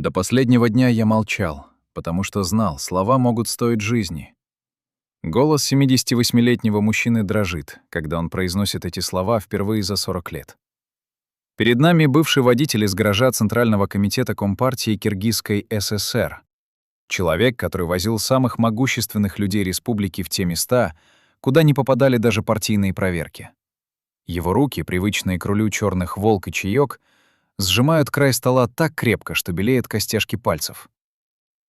До последнего дня я молчал, потому что знал, слова могут стоить жизни. Голос 78-летнего мужчины дрожит, когда он произносит эти слова впервые за 40 лет. Перед нами бывший водитель из гаража Центрального комитета Компартии Киргизской ССР. Человек, который возил самых могущественных людей республики в те места, куда не попадали даже партийные проверки. Его руки, привычные к рулю черных «Волк» и «Чаёк», сжимают край стола так крепко, что белеют костяшки пальцев.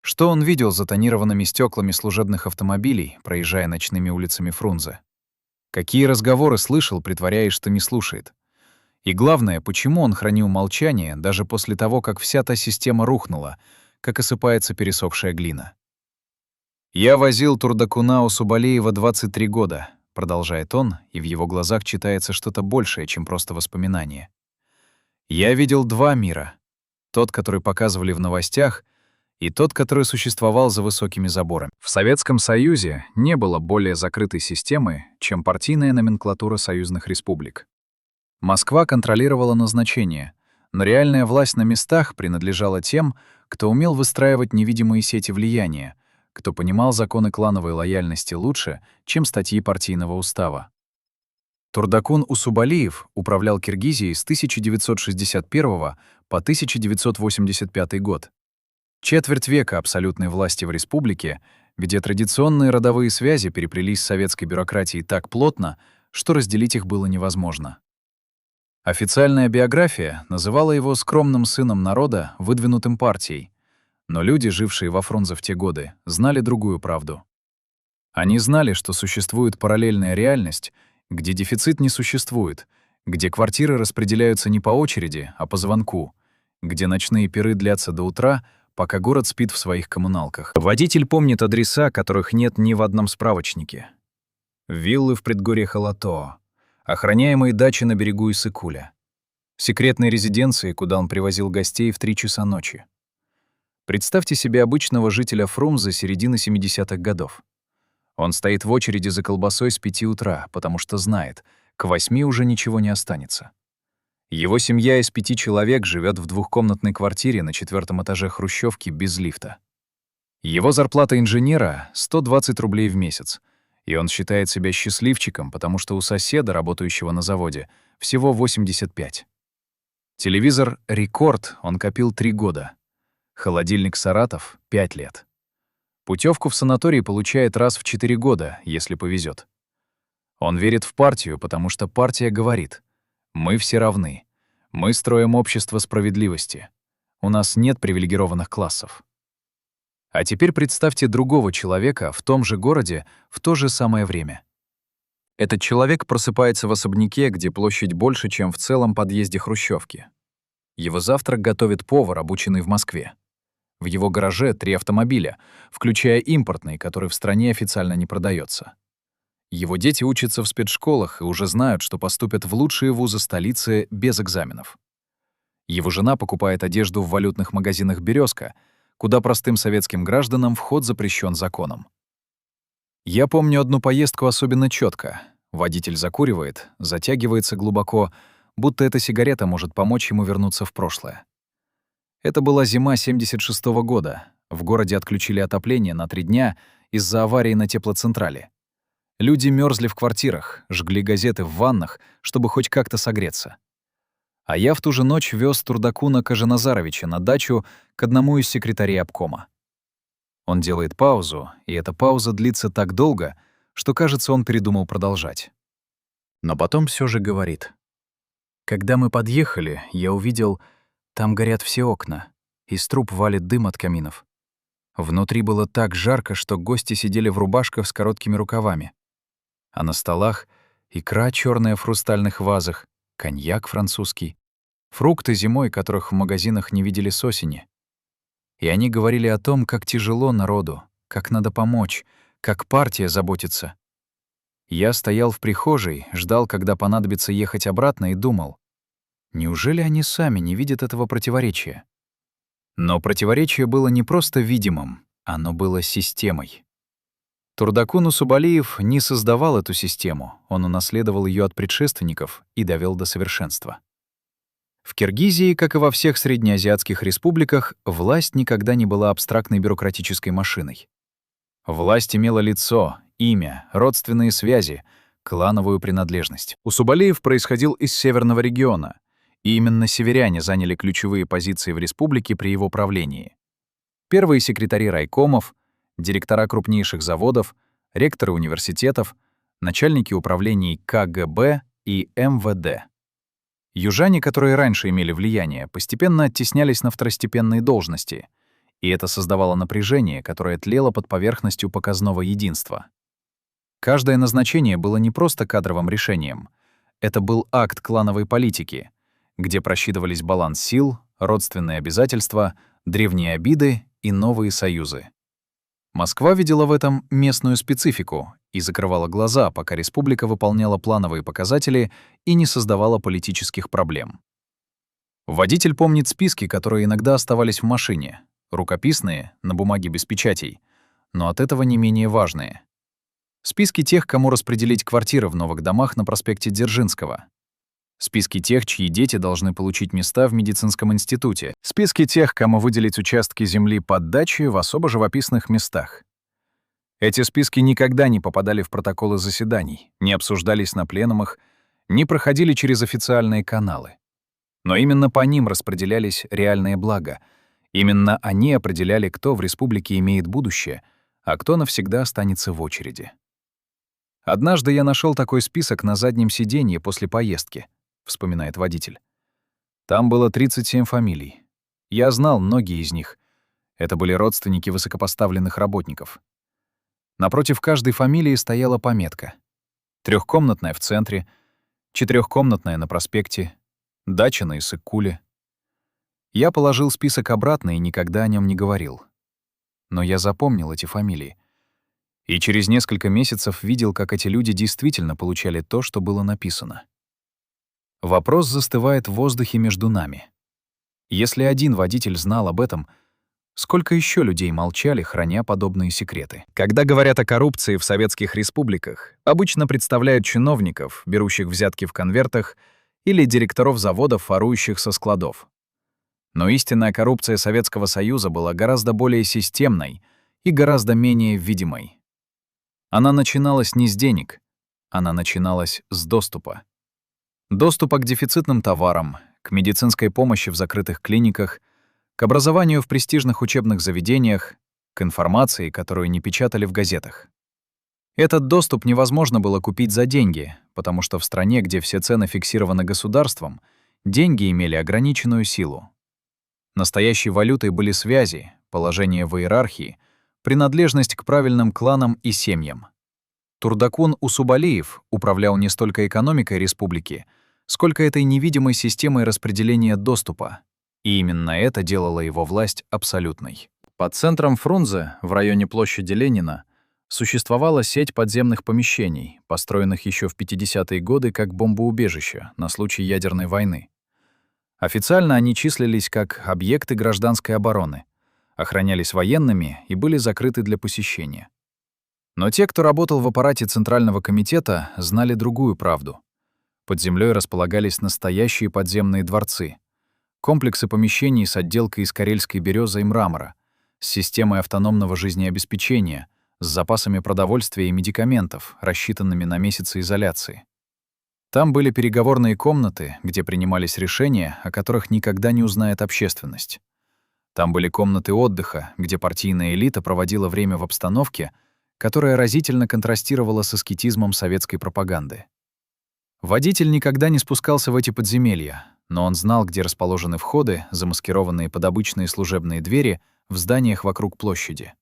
Что он видел за тонированными стеклами служебных автомобилей, проезжая ночными улицами Фрунзе? Какие разговоры слышал, притворяясь, что не слушает? И главное, почему он хранил молчание даже после того, как вся та система рухнула, как осыпается пересохшая глина? «Я возил Турдакуна Усубалиева 23 года», — продолжает он, и в его глазах читается что-то большее, чем просто воспоминание. «Я видел два мира. Тот, который показывали в новостях, и тот, который существовал за высокими заборами. В Советском Союзе не было более закрытой системы, чем партийная номенклатура союзных республик. Москва контролировала назначение, но реальная власть на местах принадлежала тем, кто умел выстраивать невидимые сети влияния, кто понимал законы клановой лояльности лучше, чем статьи партийного устава. Турдакун Усубалиев управлял Киргизией с 1961 по 1985 год. Четверть века абсолютной власти в республике, где традиционные родовые связи переплелись с советской бюрократией так плотно, что разделить их было невозможно. Официальная биография называла его скромным сыном народа, выдвинутым партией, но люди, жившие во Фрунзе в те годы, знали другую правду. Они знали, что существует параллельная реальность, где дефицит не существует, где квартиры распределяются не по очереди, а по звонку, где ночные пиры длятся до утра, пока город спит в своих коммуналках. Водитель помнит адреса, которых нет ни в одном справочнике. Виллы в предгорьях Алатоо, охраняемые дачи на берегу Иссык-Куля, секретные резиденции, куда он привозил гостей в 3 часа ночи. Представьте себе обычного жителя Фрунзе середины 70-х годов. Он стоит в очереди за колбасой с 5 утра, потому что знает, к 8 уже ничего не останется. Его семья из 5 человек живет в двухкомнатной квартире на 4-м этаже хрущевки без лифта. Его зарплата инженера — 120 рублей в месяц, и он считает себя счастливчиком, потому что у соседа, работающего на заводе, всего 85. Телевизор «Рекорд» он копил 3 года. Холодильник «Саратов» — 5 лет. Путевку в санаторий получает раз в 4 года, если повезет. Он верит в партию, потому что партия говорит: «Мы все равны. Мы строим общество справедливости. У нас нет привилегированных классов». А теперь представьте другого человека в том же городе в то же самое время. Этот человек просыпается в особняке, где площадь больше, чем в целом подъезде хрущевки. Его завтрак готовит повар, обученный в Москве. В его гараже 3 автомобиля, включая импортный, который в стране официально не продается. Его дети учатся в спецшколах и уже знают, что поступят в лучшие вузы столицы без экзаменов. Его жена покупает одежду в валютных магазинах «Березка», куда простым советским гражданам вход запрещен законом. Я помню одну поездку особенно четко. Водитель закуривает, затягивается глубоко, будто эта сигарета может помочь ему вернуться в прошлое. Это была зима 76-го года. В городе отключили отопление на 3 дня из-за аварии на теплоцентрале. Люди мерзли в квартирах, жгли газеты в ваннах, чтобы хоть как-то согреться. А я в ту же ночь вез Турдакуна Кажаназаровича на дачу к одному из секретарей обкома. Он делает паузу, и эта пауза длится так долго, что, кажется, он передумал продолжать. Но потом все же говорит: «Когда мы подъехали, я увидел, там горят все окна, из труб валит дым от каминов. Внутри было так жарко, что гости сидели в рубашках с короткими рукавами. А на столах икра черная в хрустальных вазах, коньяк французский, фрукты зимой, которых в магазинах не видели с осени. И они говорили о том, как тяжело народу, как надо помочь, как партия заботится. Я стоял в прихожей, ждал, когда понадобится ехать обратно, и думал: неужели они сами не видят этого противоречия? Но противоречие было не просто видимым, оно было системой. Турдакун Усубалиев не создавал эту систему, он унаследовал ее от предшественников и довел до совершенства. В Киргизии, как и во всех среднеазиатских республиках, власть никогда не была абстрактной бюрократической машиной. Власть имела лицо, имя, родственные связи, клановую принадлежность. Усубалиев происходил из северного региона, и именно северяне заняли ключевые позиции в республике при его правлении. Первые секретари райкомов, директора крупнейших заводов, ректоры университетов, начальники управлений КГБ и МВД. Южане, которые раньше имели влияние, постепенно оттеснялись на второстепенные должности, и это создавало напряжение, которое тлело под поверхностью показного единства. Каждое назначение было не просто кадровым решением. Это был акт клановой политики, где просчитывались баланс сил, родственные обязательства, древние обиды и новые союзы. Москва видела в этом местную специфику и закрывала глаза, пока республика выполняла плановые показатели и не создавала политических проблем. Водитель помнит списки, которые иногда оставались в машине, рукописные, на бумаге без печатей, но от этого не менее важные. Списки тех, кому распределить квартиры в новых домах на проспекте Дзержинского. Списки тех, чьи дети должны получить места в медицинском институте. Списки тех, кому выделить участки земли под дачи в особо живописных местах. Эти списки никогда не попадали в протоколы заседаний, не обсуждались на пленумах, не проходили через официальные каналы. Но именно по ним распределялись реальные блага. Именно они определяли, кто в республике имеет будущее, а кто навсегда останется в очереди. «Однажды я нашел такой список на заднем сиденье после поездки», — вспоминает водитель. «Там было 37 фамилий. Я знал многие из них. Это были родственники высокопоставленных работников. Напротив каждой фамилии стояла пометка. 3-комнатная в центре, 4-комнатная на проспекте, дача на Иссык-Куле. Я положил список обратно и никогда о нем не говорил. Но я запомнил эти фамилии. И через несколько месяцев видел, как эти люди действительно получали то, что было написано. Вопрос застывает в воздухе между нами. Если один водитель знал об этом, сколько еще людей молчали, храня подобные секреты? Когда говорят о коррупции в советских республиках, обычно представляют чиновников, берущих взятки в конвертах, или директоров заводов, ворующих со складов. Но истинная коррупция Советского Союза была гораздо более системной и гораздо менее видимой. Она начиналась не с денег, она начиналась с доступа. Доступа к дефицитным товарам, к медицинской помощи в закрытых клиниках, к образованию в престижных учебных заведениях, к информации, которую не печатали в газетах. Этот доступ невозможно было купить за деньги, потому что в стране, где все цены фиксированы государством, деньги имели ограниченную силу. Настоящей валютой были связи, положение в иерархии, принадлежность к правильным кланам и семьям. Турдакун Усубалиев управлял не столько экономикой республики, сколько этой невидимой системой распределения доступа, и именно это делало его власть абсолютной. Под центром Фрунзе, в районе площади Ленина, существовала сеть подземных помещений, построенных еще в 50-е годы как бомбоубежище на случай ядерной войны. Официально они числились как объекты гражданской обороны, охранялись военными и были закрыты для посещения. Но те, кто работал в аппарате Центрального комитета, знали другую правду. Под землей располагались настоящие подземные дворцы, комплексы помещений с отделкой из карельской березы и мрамора, с системой автономного жизнеобеспечения, с запасами продовольствия и медикаментов, рассчитанными на месяцы изоляции. Там были переговорные комнаты, где принимались решения, о которых никогда не узнает общественность. Там были комнаты отдыха, где партийная элита проводила время в обстановке, которая разительно контрастировала с аскетизмом советской пропаганды. Водитель никогда не спускался в эти подземелья, но он знал, где расположены входы, замаскированные под обычные служебные двери, в зданиях вокруг площади.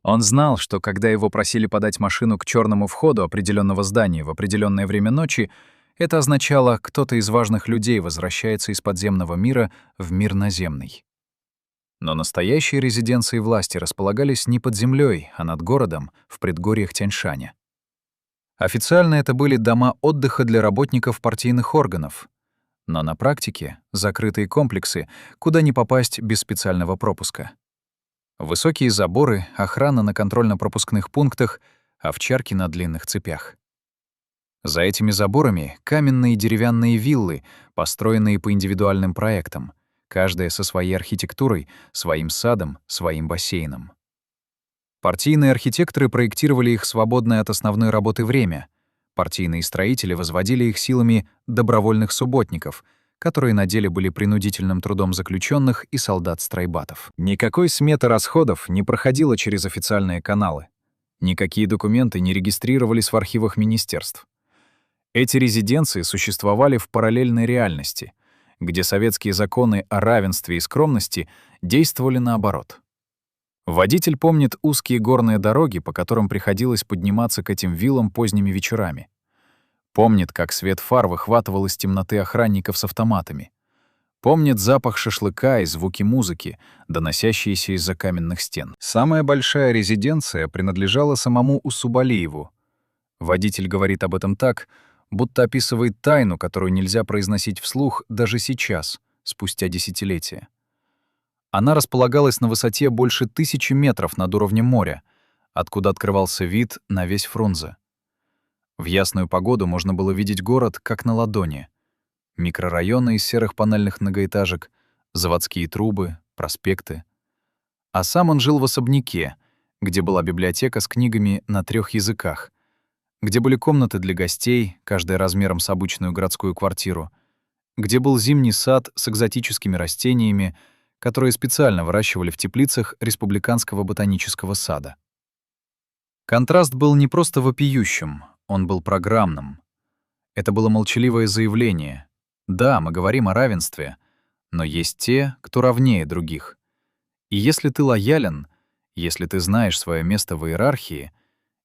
Он знал, что когда его просили подать машину к черному входу определенного здания в определенное время ночи, это означало, кто-то из важных людей возвращается из подземного мира в мир наземный. Но настоящие резиденции власти располагались не под землей, а над городом, в предгорьях Тяньшаня. Официально это были дома отдыха для работников партийных органов, но на практике — закрытые комплексы, куда не попасть без специального пропуска. Высокие заборы, охрана на контрольно-пропускных пунктах, овчарки на длинных цепях. За этими заборами каменные и деревянные виллы, построенные по индивидуальным проектам, каждая со своей архитектурой, своим садом, своим бассейном. Партийные архитекторы проектировали их свободное от основной работы время. Партийные строители возводили их силами добровольных субботников, которые на деле были принудительным трудом заключенных и солдат-страйбатов. Никакой сметы расходов не проходила через официальные каналы. Никакие документы не регистрировались в архивах министерств. Эти резиденции существовали в параллельной реальности, где советские законы о равенстве и скромности действовали наоборот. Водитель помнит узкие горные дороги, по которым приходилось подниматься к этим виллам поздними вечерами. Помнит, как свет фар выхватывал из темноты охранников с автоматами. Помнит запах шашлыка и звуки музыки, доносящиеся из-за каменных стен. Самая большая резиденция принадлежала самому Усубалиеву. Водитель говорит об этом так, будто описывает тайну, которую нельзя произносить вслух даже сейчас, спустя десятилетия. Она располагалась на высоте больше 1000 метров над уровнем моря, откуда открывался вид на весь Фрунзе. В ясную погоду можно было видеть город как на ладони. Микрорайоны из серых панельных многоэтажек, заводские трубы, проспекты. А сам он жил в особняке, где была библиотека с книгами на 3 языках, где были комнаты для гостей, каждая размером с обычную городскую квартиру, где был зимний сад с экзотическими растениями, которые специально выращивали в теплицах Республиканского ботанического сада. Контраст был не просто вопиющим, он был программным. Это было молчаливое заявление. Да, мы говорим о равенстве, но есть те, кто равнее других. И если ты лоялен, если ты знаешь свое место в иерархии,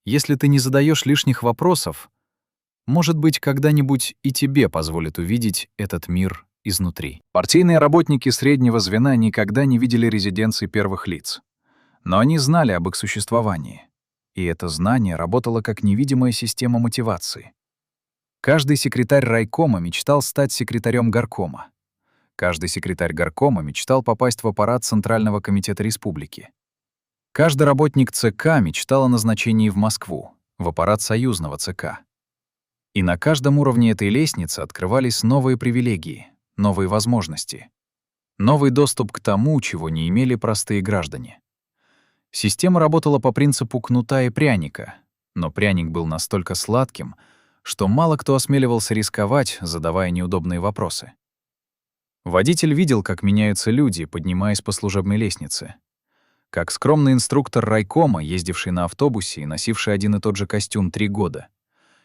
если ты не задаешь лишних вопросов, может быть, когда-нибудь и тебе позволят увидеть этот мир изнутри. Партийные работники среднего звена никогда не видели резиденций первых лиц. Но они знали об их существовании. И это знание работало как невидимая система мотивации. Каждый секретарь райкома мечтал стать секретарем горкома. Каждый секретарь горкома мечтал попасть в аппарат Центрального комитета республики. Каждый работник ЦК мечтал о назначении в Москву, в аппарат союзного ЦК. И на каждом уровне этой лестницы открывались новые привилегии, новые возможности, новый доступ к тому, чего не имели простые граждане. Система работала по принципу кнута и пряника, но пряник был настолько сладким, что мало кто осмеливался рисковать, задавая неудобные вопросы. Водитель видел, как меняются люди, поднимаясь по служебной лестнице. Как скромный инструктор райкома, ездивший на автобусе и носивший один и тот же костюм 3 года,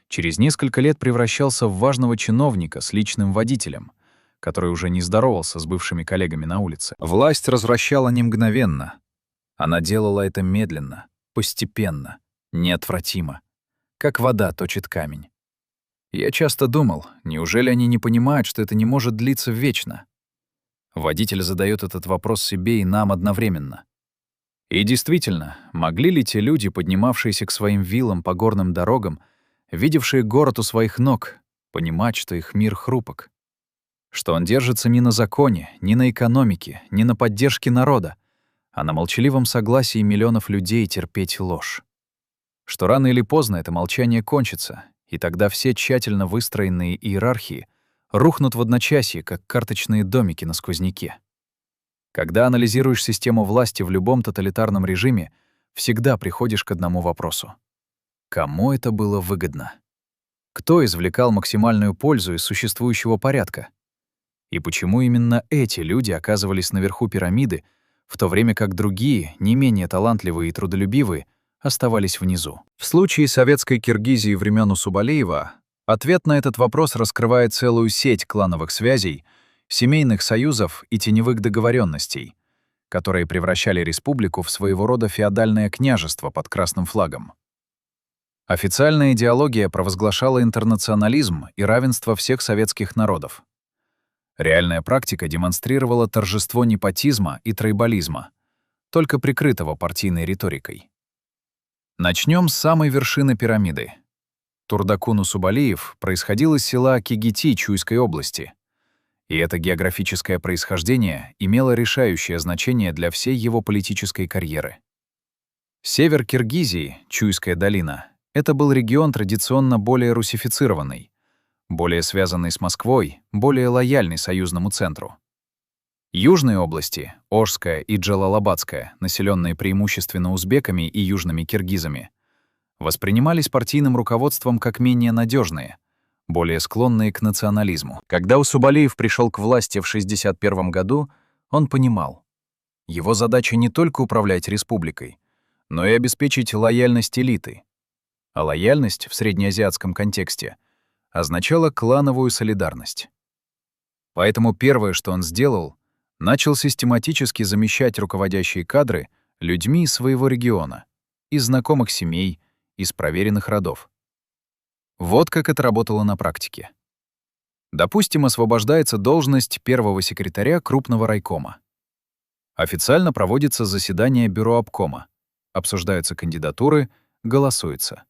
через несколько лет превращался в важного чиновника с личным водителем, который уже не здоровался с бывшими коллегами на улице. Власть развращала не мгновенно. Она делала это медленно, постепенно, неотвратимо, как вода точит камень. Я часто думал, неужели они не понимают, что это не может длиться вечно? Водитель задает этот вопрос себе и нам одновременно. И действительно, могли ли те люди, поднимавшиеся к своим виллам по горным дорогам, видевшие город у своих ног, понимать, что их мир хрупок? Что он держится не на законе, не на экономике, не на поддержке народа, а на молчаливом согласии миллионов людей терпеть ложь? Что рано или поздно это молчание кончится, и тогда все тщательно выстроенные иерархии рухнут в одночасье, как карточные домики на сквозняке. Когда анализируешь систему власти в любом тоталитарном режиме, всегда приходишь к одному вопросу. Кому это было выгодно? Кто извлекал максимальную пользу из существующего порядка? И почему именно эти люди оказывались наверху пирамиды, в то время как другие, не менее талантливые и трудолюбивые, оставались внизу? В случае советской Киргизии времен Усубалиева ответ на этот вопрос раскрывает целую сеть клановых связей, семейных союзов и теневых договоренностей, которые превращали республику в своего рода феодальное княжество под красным флагом. Официальная идеология провозглашала интернационализм и равенство всех советских народов. Реальная практика демонстрировала торжество непотизма и тройболизма, только прикрытого партийной риторикой. Начнем с самой вершины пирамиды. Турдакун Усубалиев происходил из села Кигити Чуйской области, и это географическое происхождение имело решающее значение для всей его политической карьеры. Север Киргизии, Чуйская долина, Это был регион традиционно более русифицированный, более связанный с Москвой, более лояльный союзному центру. Южные области, Ошская и Джалалабадская, населенные преимущественно узбеками и южными киргизами, воспринимались партийным руководством как менее надежные, более склонные к национализму. Когда Усубалиев пришел к власти в 1961 году, он понимал, его задача не только управлять республикой, но и обеспечить лояльность элиты. А лояльность в среднеазиатском контексте означала клановую солидарность. Поэтому первое, что он сделал, начал систематически замещать руководящие кадры людьми из своего региона, из знакомых семей, из проверенных родов. Вот как это работало на практике. Допустим, освобождается должность первого секретаря крупного райкома. Официально проводится заседание бюро обкома, обсуждаются кандидатуры, голосуется.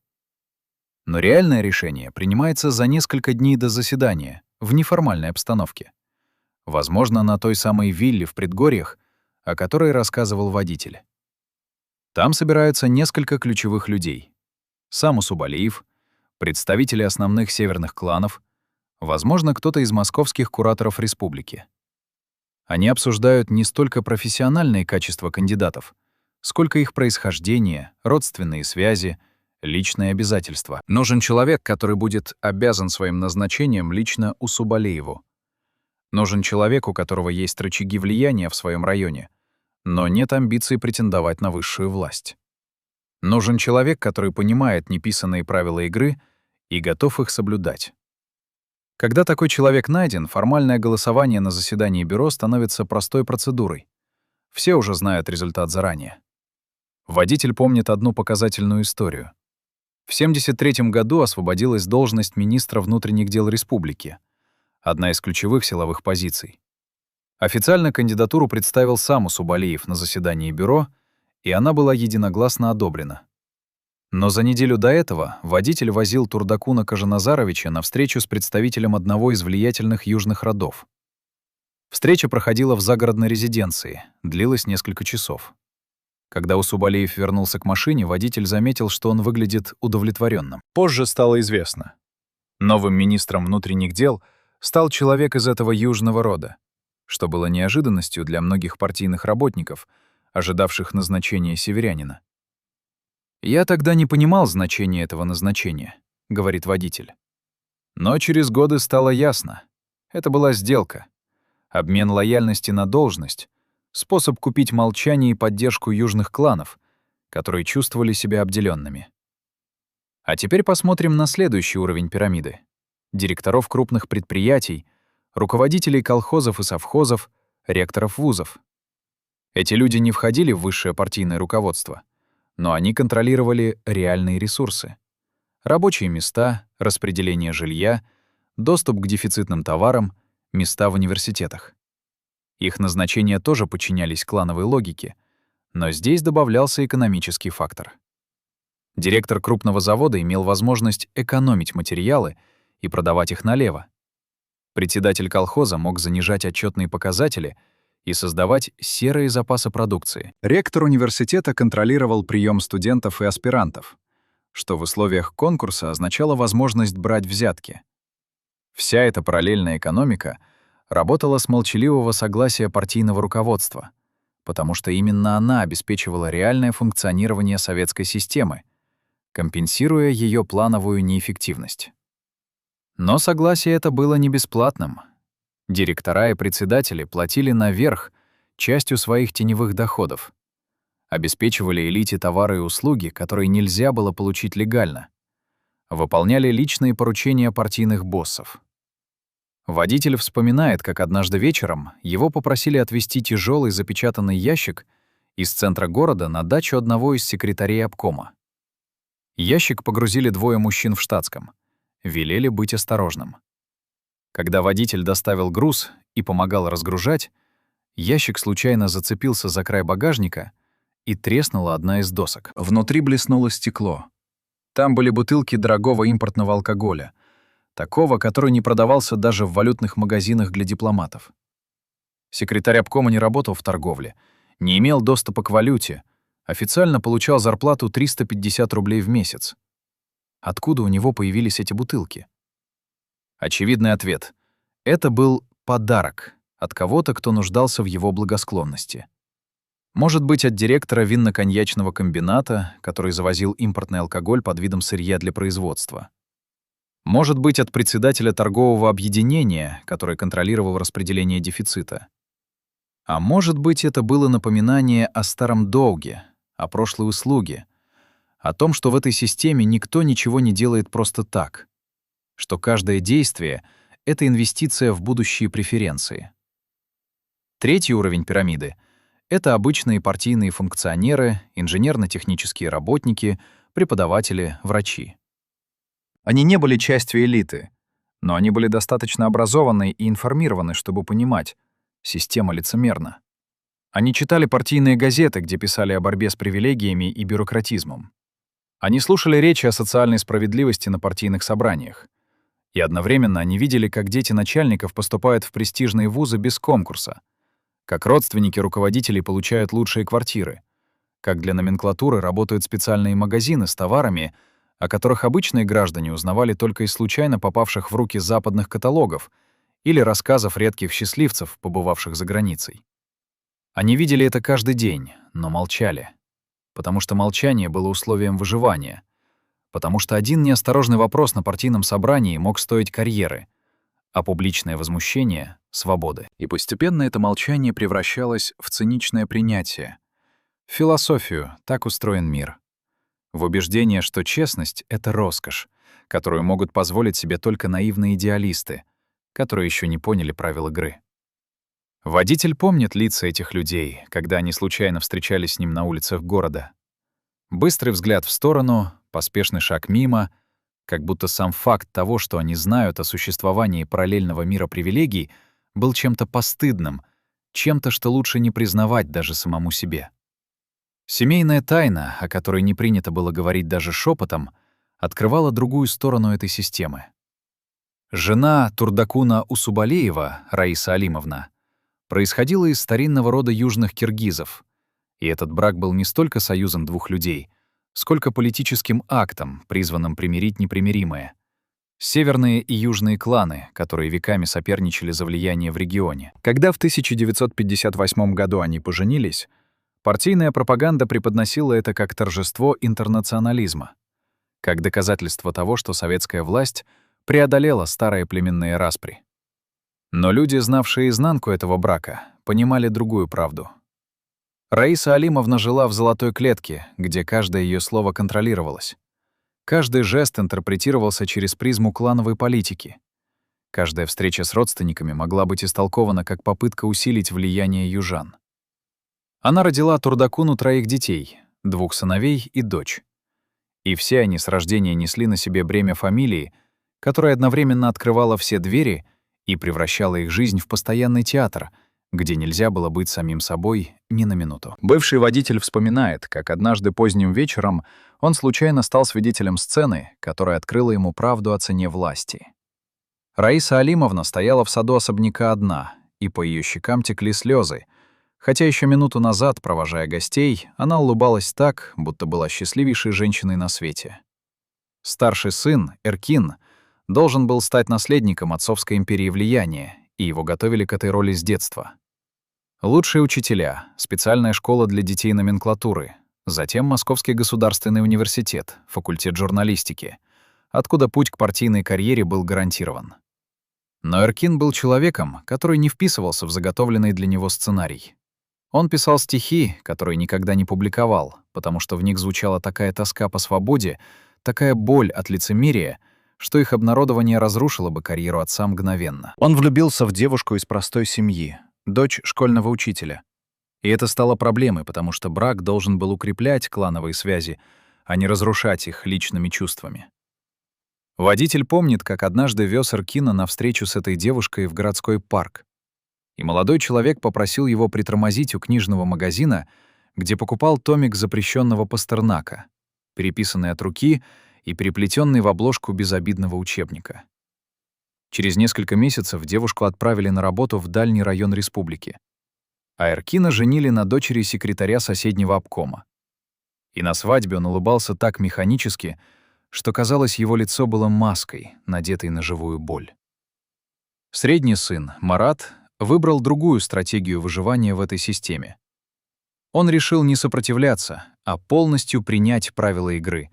Но реальное решение принимается за несколько дней до заседания, в неформальной обстановке. Возможно, на той самой вилле в предгорьях, о которой рассказывал водитель. Там собираются несколько ключевых людей. Сам Усубалиев, представители основных северных кланов, возможно, кто-то из московских кураторов республики. Они обсуждают не столько профессиональные качества кандидатов, сколько их происхождение, родственные связи, личные обязательства. Нужен человек, который будет обязан своим назначением лично Усубалиеву. Нужен человек, у которого есть рычаги влияния в своем районе, но нет амбиций претендовать на высшую власть. Нужен человек, который понимает неписанные правила игры и готов их соблюдать. Когда такой человек найден, формальное голосование на заседании бюро становится простой процедурой. Все уже знают результат заранее. Водитель помнит одну показательную историю. В 1973 году освободилась должность министра внутренних дел республики, одна из ключевых силовых позиций. Официально кандидатуру представил сам Усубалиев на заседании бюро, и она была единогласно одобрена. Но за неделю до этого водитель возил Турдакуна Кажаназаровича на встречу с представителем одного из влиятельных южных родов. Встреча проходила в загородной резиденции, длилась несколько часов. Когда Усубалиев вернулся к машине, водитель заметил, что он выглядит удовлетворенным. Позже стало известно. Новым министром внутренних дел стал человек из этого южного рода, что было неожиданностью для многих партийных работников, ожидавших назначения северянина. «Я тогда не понимал значения этого назначения», — говорит водитель. Но через годы стало ясно. Это была сделка. Обмен лояльности на должность, способ купить молчание и поддержку южных кланов, которые чувствовали себя обделенными. А теперь посмотрим на следующий уровень пирамиды. Директоров крупных предприятий, руководителей колхозов и совхозов, ректоров вузов. Эти люди не входили в высшее партийное руководство, но они контролировали реальные ресурсы. Рабочие места, распределение жилья, доступ к дефицитным товарам, места в университетах. Их назначения тоже подчинялись клановой логике, но здесь добавлялся экономический фактор. Директор крупного завода имел возможность экономить материалы и продавать их налево. Председатель колхоза мог занижать отчетные показатели и создавать серые запасы продукции. Ректор университета контролировал прием студентов и аспирантов, что в условиях конкурса означало возможность брать взятки. Вся эта параллельная экономика работала с молчаливого согласия партийного руководства, потому что именно она обеспечивала реальное функционирование советской системы, компенсируя ее плановую неэффективность. Но согласие это было не бесплатным. Директора и председатели платили наверх частью своих теневых доходов, обеспечивали элите товары и услуги, которые нельзя было получить легально, выполняли личные поручения партийных боссов. Водитель вспоминает, как однажды вечером его попросили отвезти тяжелый запечатанный ящик из центра города на дачу одного из секретарей обкома. Ящик погрузили двое мужчин в штатском, велели быть осторожным. Когда водитель доставил груз и помогал разгружать, ящик случайно зацепился за край багажника и треснула одна из досок. Внутри блеснуло стекло. Там были бутылки дорогого импортного алкоголя, такого, который не продавался даже в валютных магазинах для дипломатов. Секретарь обкома не работал в торговле, не имел доступа к валюте, официально получал зарплату 350 рублей в месяц. Откуда у него появились эти бутылки? Очевидный ответ. Это был подарок от кого-то, кто нуждался в его благосклонности. Может быть, от директора винно-коньячного комбината, который завозил импортный алкоголь под видом сырья для производства. Может быть, от председателя торгового объединения, который контролировал распределение дефицита. А может быть, это было напоминание о старом долге, о прошлой услуге, о том, что в этой системе никто ничего не делает просто так, что каждое действие — это инвестиция в будущие преференции. Третий уровень пирамиды — это обычные партийные функционеры, инженерно-технические работники, преподаватели, врачи. Они не были частью элиты, но они были достаточно образованы и информированы, чтобы понимать, система лицемерна. Они читали партийные газеты, где писали о борьбе с привилегиями и бюрократизмом. Они слушали речи о социальной справедливости на партийных собраниях. И одновременно они видели, как дети начальников поступают в престижные вузы без конкурса, как родственники руководителей получают лучшие квартиры, как для номенклатуры работают специальные магазины с товарами, о которых обычные граждане узнавали только из случайно попавших в руки западных каталогов или рассказов редких счастливцев, побывавших за границей. Они видели это каждый день, но молчали, потому что молчание было условием выживания, потому что один неосторожный вопрос на партийном собрании мог стоить карьеры, а публичное возмущение — свободы. И постепенно это молчание превращалось в циничное принятие. В философию «так устроен мир». В убеждение, что честность — это роскошь, которую могут позволить себе только наивные идеалисты, которые еще не поняли правил игры. Водитель помнит лица этих людей, когда они случайно встречались с ним на улицах города. Быстрый взгляд в сторону, поспешный шаг мимо, как будто сам факт того, что они знают о существовании параллельного мира привилегий, был чем-то постыдным, чем-то, что лучше не признавать даже самому себе. Семейная тайна, о которой не принято было говорить даже шепотом, открывала другую сторону этой системы. Жена Турдакуна Усубалеева, Раиса Алимовна, происходила из старинного рода южных киргизов, и этот брак был не столько союзом двух людей, сколько политическим актом, призванным примирить непримиримое. Северные и южные кланы, которые веками соперничали за влияние в регионе. Когда в 1958 году они поженились, партийная пропаганда преподносила это как торжество интернационализма, как доказательство того, что советская власть преодолела старые племенные распри. Но люди, знавшие изнанку этого брака, понимали другую правду. Раиса Алимовна жила в золотой клетке, где каждое ее слово контролировалось. Каждый жест интерпретировался через призму клановой политики. Каждая встреча с родственниками могла быть истолкована как попытка усилить влияние южан. Она родила Турдакуну 3 детей, 2 сыновей и дочь. И все они с рождения несли на себе бремя фамилии, которая одновременно открывала все двери и превращала их жизнь в постоянный театр, где нельзя было быть самим собой ни на минуту. Бывший водитель вспоминает, как однажды поздним вечером он случайно стал свидетелем сцены, которая открыла ему правду о цене власти. Раиса Алимовна стояла в саду особняка одна, и по ее щекам текли слезы, хотя еще минуту назад, провожая гостей, она улыбалась так, будто была счастливейшей женщиной на свете. Старший сын, Эркин, должен был стать наследником отцовской империи влияния, и его готовили к этой роли с детства. Лучшие учителя, специальная школа для детей номенклатуры, затем Московский государственный университет, факультет журналистики, откуда путь к партийной карьере был гарантирован. Но Эркин был человеком, который не вписывался в заготовленный для него сценарий. Он писал стихи, которые никогда не публиковал, потому что в них звучала такая тоска по свободе, такая боль от лицемерия, что их обнародование разрушило бы карьеру отца мгновенно. Он влюбился в девушку из простой семьи, дочь школьного учителя. И это стало проблемой, потому что брак должен был укреплять клановые связи, а не разрушать их личными чувствами. Водитель помнит, как однажды вез Эркина на встречу с этой девушкой в городской парк. И молодой человек попросил его притормозить у книжного магазина, где покупал томик запрещенного Пастернака, переписанный от руки и переплетенный в обложку безобидного учебника. Через несколько месяцев девушку отправили на работу в дальний район республики, а Эркина женили на дочери секретаря соседнего обкома. И на свадьбе он улыбался так механически, что, казалось, его лицо было маской, надетой на живую боль. Средний сын, Марат, выбрал другую стратегию выживания в этой системе. Он решил не сопротивляться, а полностью принять правила игры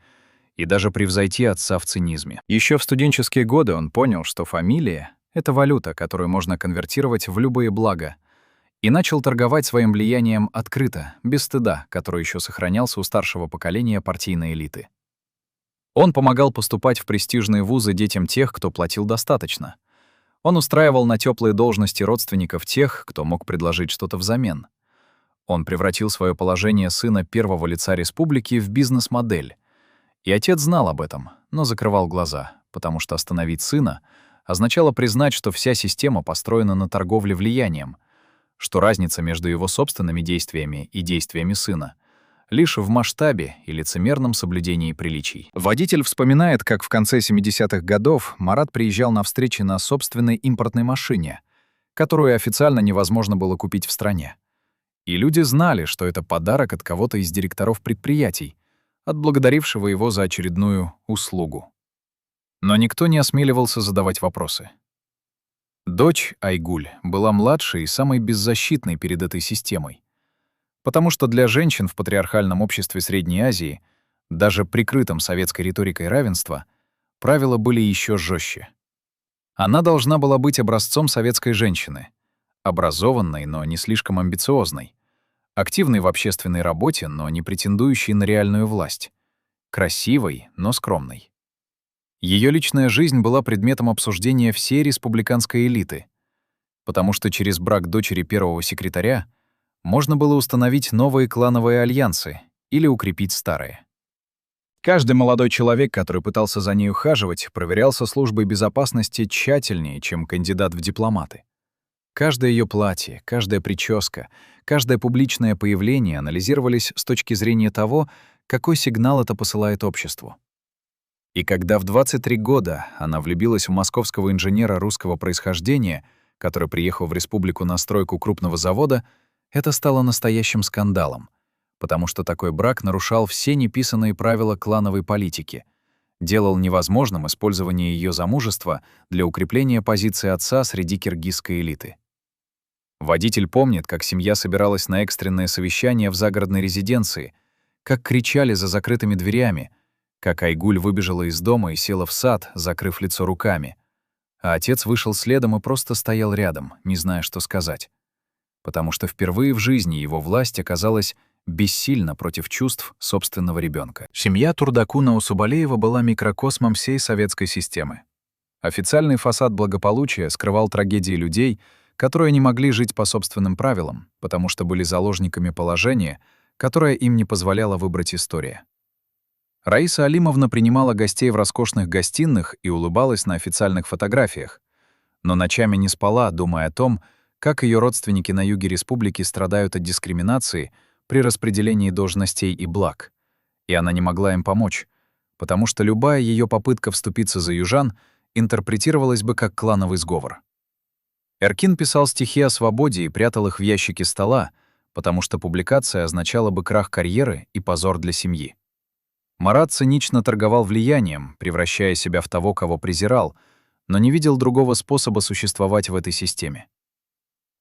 и даже превзойти отца в цинизме. Еще в студенческие годы он понял, что фамилия — это валюта, которую можно конвертировать в любые блага, и начал торговать своим влиянием открыто, без стыда, который еще сохранялся у старшего поколения партийной элиты. Он помогал поступать в престижные вузы детям тех, кто платил достаточно. Он устраивал на теплые должности родственников тех, кто мог предложить что-то взамен. Он превратил свое положение сына первого лица республики в бизнес-модель. И отец знал об этом, но закрывал глаза, потому что остановить сына означало признать, что вся система построена на торговле влиянием, что разница между его собственными действиями и действиями сына лишь в масштабе и лицемерном соблюдении приличий. Водитель вспоминает, как в конце 70-х годов Марат приезжал на встречи на собственной импортной машине, которую официально невозможно было купить в стране. И люди знали, что это подарок от кого-то из директоров предприятий, отблагодарившего его за очередную услугу. Но никто не осмеливался задавать вопросы. Дочь Айгуль была младшей и самой беззащитной перед этой системой, потому что для женщин в патриархальном обществе Средней Азии, даже прикрытом советской риторикой равенства, правила были еще жестче. Она должна была быть образцом советской женщины, образованной, но не слишком амбициозной, активной в общественной работе, но не претендующей на реальную власть, красивой, но скромной. Ее личная жизнь была предметом обсуждения всей республиканской элиты, потому что через брак дочери первого секретаря можно было установить новые клановые альянсы или укрепить старые. Каждый молодой человек, который пытался за ней ухаживать, проверялся службой безопасности тщательнее, чем кандидат в дипломаты. Каждое ее платье, каждая прическа, каждое публичное появление анализировались с точки зрения того, какой сигнал это посылает обществу. И когда в 23 года она влюбилась в московского инженера русского происхождения, который приехал в республику на стройку крупного завода, это стало настоящим скандалом, потому что такой брак нарушал все неписанные правила клановой политики, делал невозможным использование ее замужества для укрепления позиции отца среди киргизской элиты. Водитель помнит, как семья собиралась на экстренное совещание в загородной резиденции, как кричали за закрытыми дверями, как Айгуль выбежала из дома и села в сад, закрыв лицо руками, а отец вышел следом и просто стоял рядом, не зная, что сказать, потому что впервые в жизни его власть оказалась бессильна против чувств собственного ребенка. Семья Турдакуна Усубалеева была микрокосмом всей советской системы. Официальный фасад благополучия скрывал трагедии людей, которые не могли жить по собственным правилам, потому что были заложниками положения, которое им не позволяла выбрать история. Раиса Алимовна принимала гостей в роскошных гостиных и улыбалась на официальных фотографиях, но ночами не спала, думая о том, как ее родственники на юге республики страдают от дискриминации при распределении должностей и благ, и она не могла им помочь, потому что любая ее попытка вступиться за южан интерпретировалась бы как клановый сговор. Эркин писал стихи о свободе и прятал их в ящике стола, потому что публикация означала бы крах карьеры и позор для семьи. Марат цинично торговал влиянием, превращая себя в того, кого презирал, но не видел другого способа существовать в этой системе.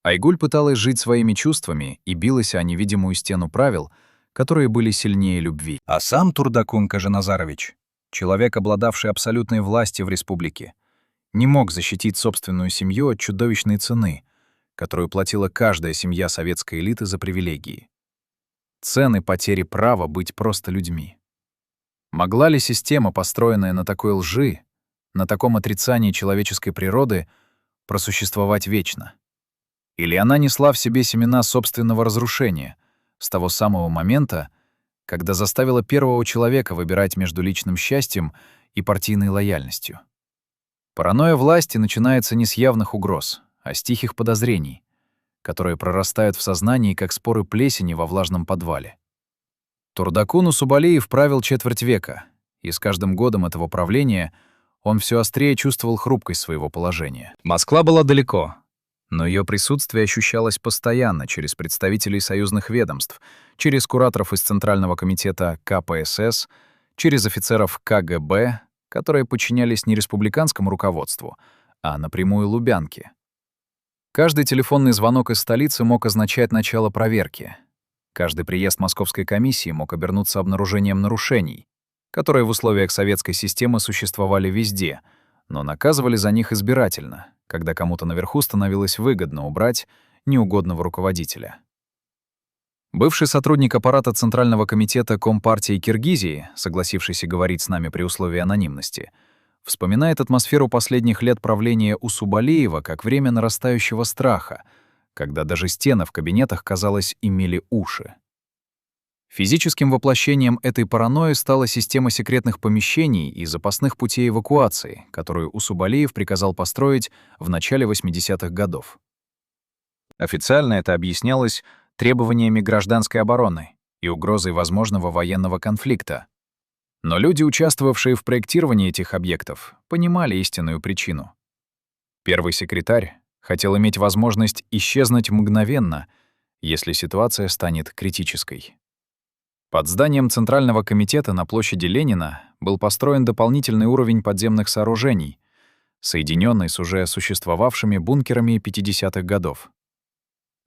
Айгуль пыталась жить своими чувствами и билась о невидимую стену правил, которые были сильнее любви. А сам Турдакун Кажаназарович, человек, обладавший абсолютной властью в республике, не мог защитить собственную семью от чудовищной цены, которую платила каждая семья советской элиты за привилегии. Цены потери права быть просто людьми. Могла ли система, построенная на такой лжи, на таком отрицании человеческой природы, просуществовать вечно? Или она несла в себе семена собственного разрушения с того самого момента, когда заставила первого человека выбирать между личным счастьем и партийной лояльностью? Паранойя власти начинается не с явных угроз, а с тихих подозрений, которые прорастают в сознании, как споры плесени во влажном подвале. Турдакун Усубалеев правил четверть века, и с каждым годом этого правления он все острее чувствовал хрупкость своего положения. Москва была далеко, но ее присутствие ощущалось постоянно через представителей союзных ведомств, через кураторов из Центрального комитета КПСС, через офицеров КГБ, которые подчинялись не республиканскому руководству, а напрямую Лубянке. Каждый телефонный звонок из столицы мог означать начало проверки. Каждый приезд московской комиссии мог обернуться обнаружением нарушений, которые в условиях советской системы существовали везде, но наказывали за них избирательно, когда кому-то наверху становилось выгодно убрать неугодного руководителя. Бывший сотрудник аппарата Центрального комитета Компартии Киргизии, согласившийся говорить с нами при условии анонимности, вспоминает атмосферу последних лет правления Усубалиева как время нарастающего страха, когда даже стены в кабинетах, казалось, имели уши. Физическим воплощением этой паранойи стала система секретных помещений и запасных путей эвакуации, которую Усубалиев приказал построить в начале 80-х годов. Официально это объяснялось требованиями гражданской обороны и угрозой возможного военного конфликта. Но люди, участвовавшие в проектировании этих объектов, понимали истинную причину. Первый секретарь хотел иметь возможность исчезнуть мгновенно, если ситуация станет критической. Под зданием Центрального комитета на площади Ленина был построен дополнительный уровень подземных сооружений, соединенный с уже существовавшими бункерами 50-х годов.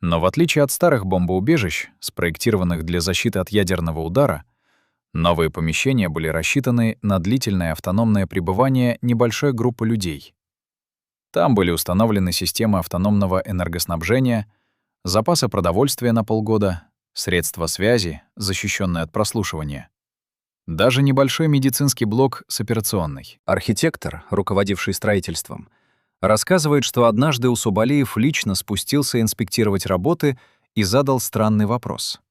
Но в отличие от старых бомбоубежищ, спроектированных для защиты от ядерного удара, новые помещения были рассчитаны на длительное автономное пребывание небольшой группы людей. Там были установлены системы автономного энергоснабжения, запасы продовольствия на полгода, средства связи, защищенные от прослушивания. Даже небольшой медицинский блок с операционной. Архитектор, руководивший строительством, рассказывает, что однажды Усубалиев лично спустился инспектировать работы и задал странный вопрос.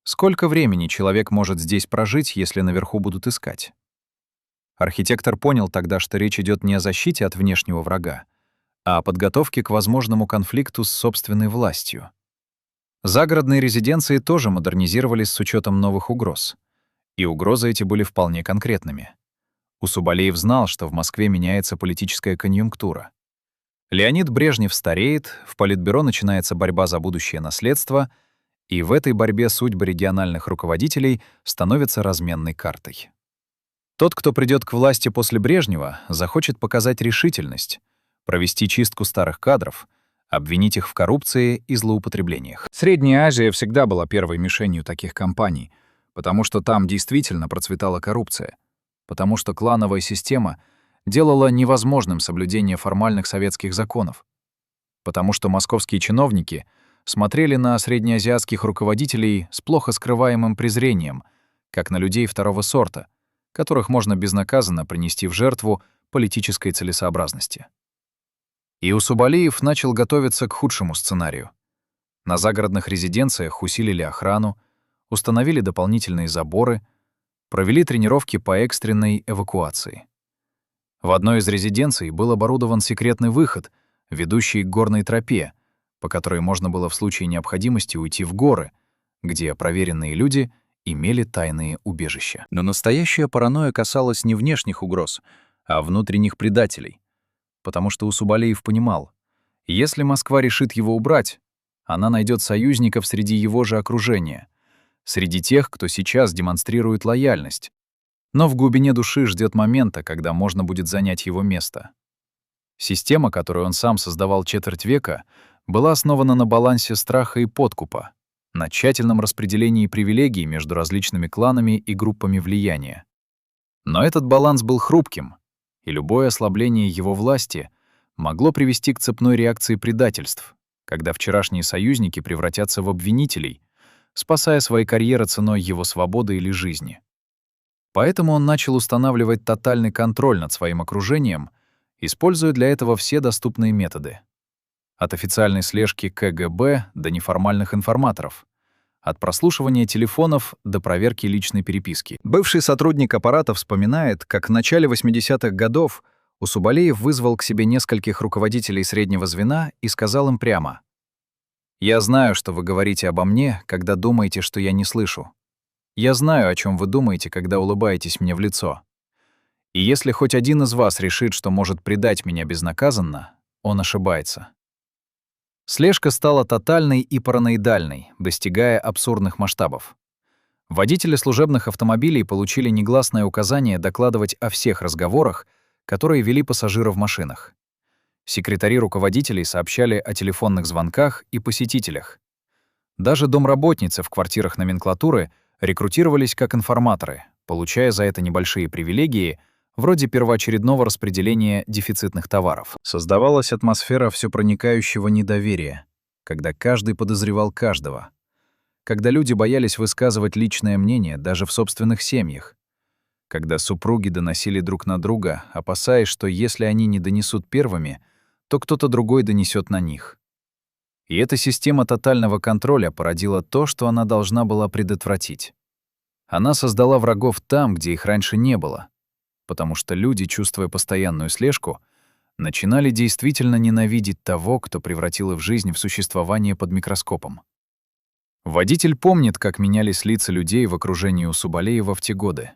Сколько времени человек может здесь прожить, если наверху будут искать? Архитектор понял тогда, что речь идет не о защите от внешнего врага, а о подготовке к возможному конфликту с собственной властью. Загородные резиденции тоже модернизировались с учетом новых угроз. И угрозы эти были вполне конкретными. Усубалиев знал, что в Москве меняется политическая конъюнктура. Леонид Брежнев стареет, в Политбюро начинается борьба за будущее наследство, и в этой борьбе судьбы региональных руководителей становятся разменной картой. Тот, кто придет к власти после Брежнева, захочет показать решительность, провести чистку старых кадров, обвинить их в коррупции и злоупотреблениях. Средняя Азия всегда была первой мишенью таких кампаний, потому что там действительно процветала коррупция, потому что клановая система делала невозможным соблюдение формальных советских законов, потому что московские чиновники смотрели на среднеазиатских руководителей с плохо скрываемым презрением, как на людей второго сорта, которых можно безнаказанно принести в жертву политической целесообразности. И Усубалиев начал готовиться к худшему сценарию. На загородных резиденциях усилили охрану, установили дополнительные заборы, провели тренировки по экстренной эвакуации. В одной из резиденций был оборудован секретный выход, ведущий к горной тропе, по которой можно было в случае необходимости уйти в горы, где проверенные люди имели тайные убежища. Но настоящая паранойя касалась не внешних угроз, а внутренних предателей. Потому что Усубалиев понимал, если Москва решит его убрать, она найдет союзников среди его же окружения, среди тех, кто сейчас демонстрирует лояльность, но в глубине души ждет момента, когда можно будет занять его место. Система, которую он сам создавал четверть века, была основана на балансе страха и подкупа, на тщательном распределении привилегий между различными кланами и группами влияния. Но этот баланс был хрупким, и любое ослабление его власти могло привести к цепной реакции предательств, когда вчерашние союзники превратятся в обвинителей, спасая свои карьеры ценой его свободы или жизни. Поэтому он начал устанавливать тотальный контроль над своим окружением, используя для этого все доступные методы. От официальной слежки КГБ до неформальных информаторов, от прослушивания телефонов до проверки личной переписки. Бывший сотрудник аппарата вспоминает, как в начале 80-х годов Усубалиев вызвал к себе нескольких руководителей среднего звена и сказал им прямо: «Я знаю, что вы говорите обо мне, когда думаете, что я не слышу. Я знаю, о чем вы думаете, когда улыбаетесь мне в лицо. И если хоть один из вас решит, что может предать меня безнаказанно, он ошибается». Слежка стала тотальной и параноидальной, достигая абсурдных масштабов. Водители служебных автомобилей получили негласное указание докладывать о всех разговорах, которые вели пассажиры в машинах. Секретари руководителей сообщали о телефонных звонках и посетителях. Даже домработницы в квартирах номенклатуры рекрутировались как информаторы, получая за это небольшие привилегии, вроде первоочередного распределения дефицитных товаров. Создавалась атмосфера всепроникающего недоверия, когда каждый подозревал каждого, когда люди боялись высказывать личное мнение даже в собственных семьях, когда супруги доносили друг на друга, опасаясь, что если они не донесут первыми, то кто-то другой донесет на них. И эта система тотального контроля породила то, что она должна была предотвратить. Она создала врагов там, где их раньше не было, потому что люди, чувствуя постоянную слежку, начинали действительно ненавидеть того, кто превратил их жизнь в существование под микроскопом. Водитель помнит, как менялись лица людей в окружении у Субалеева в те годы.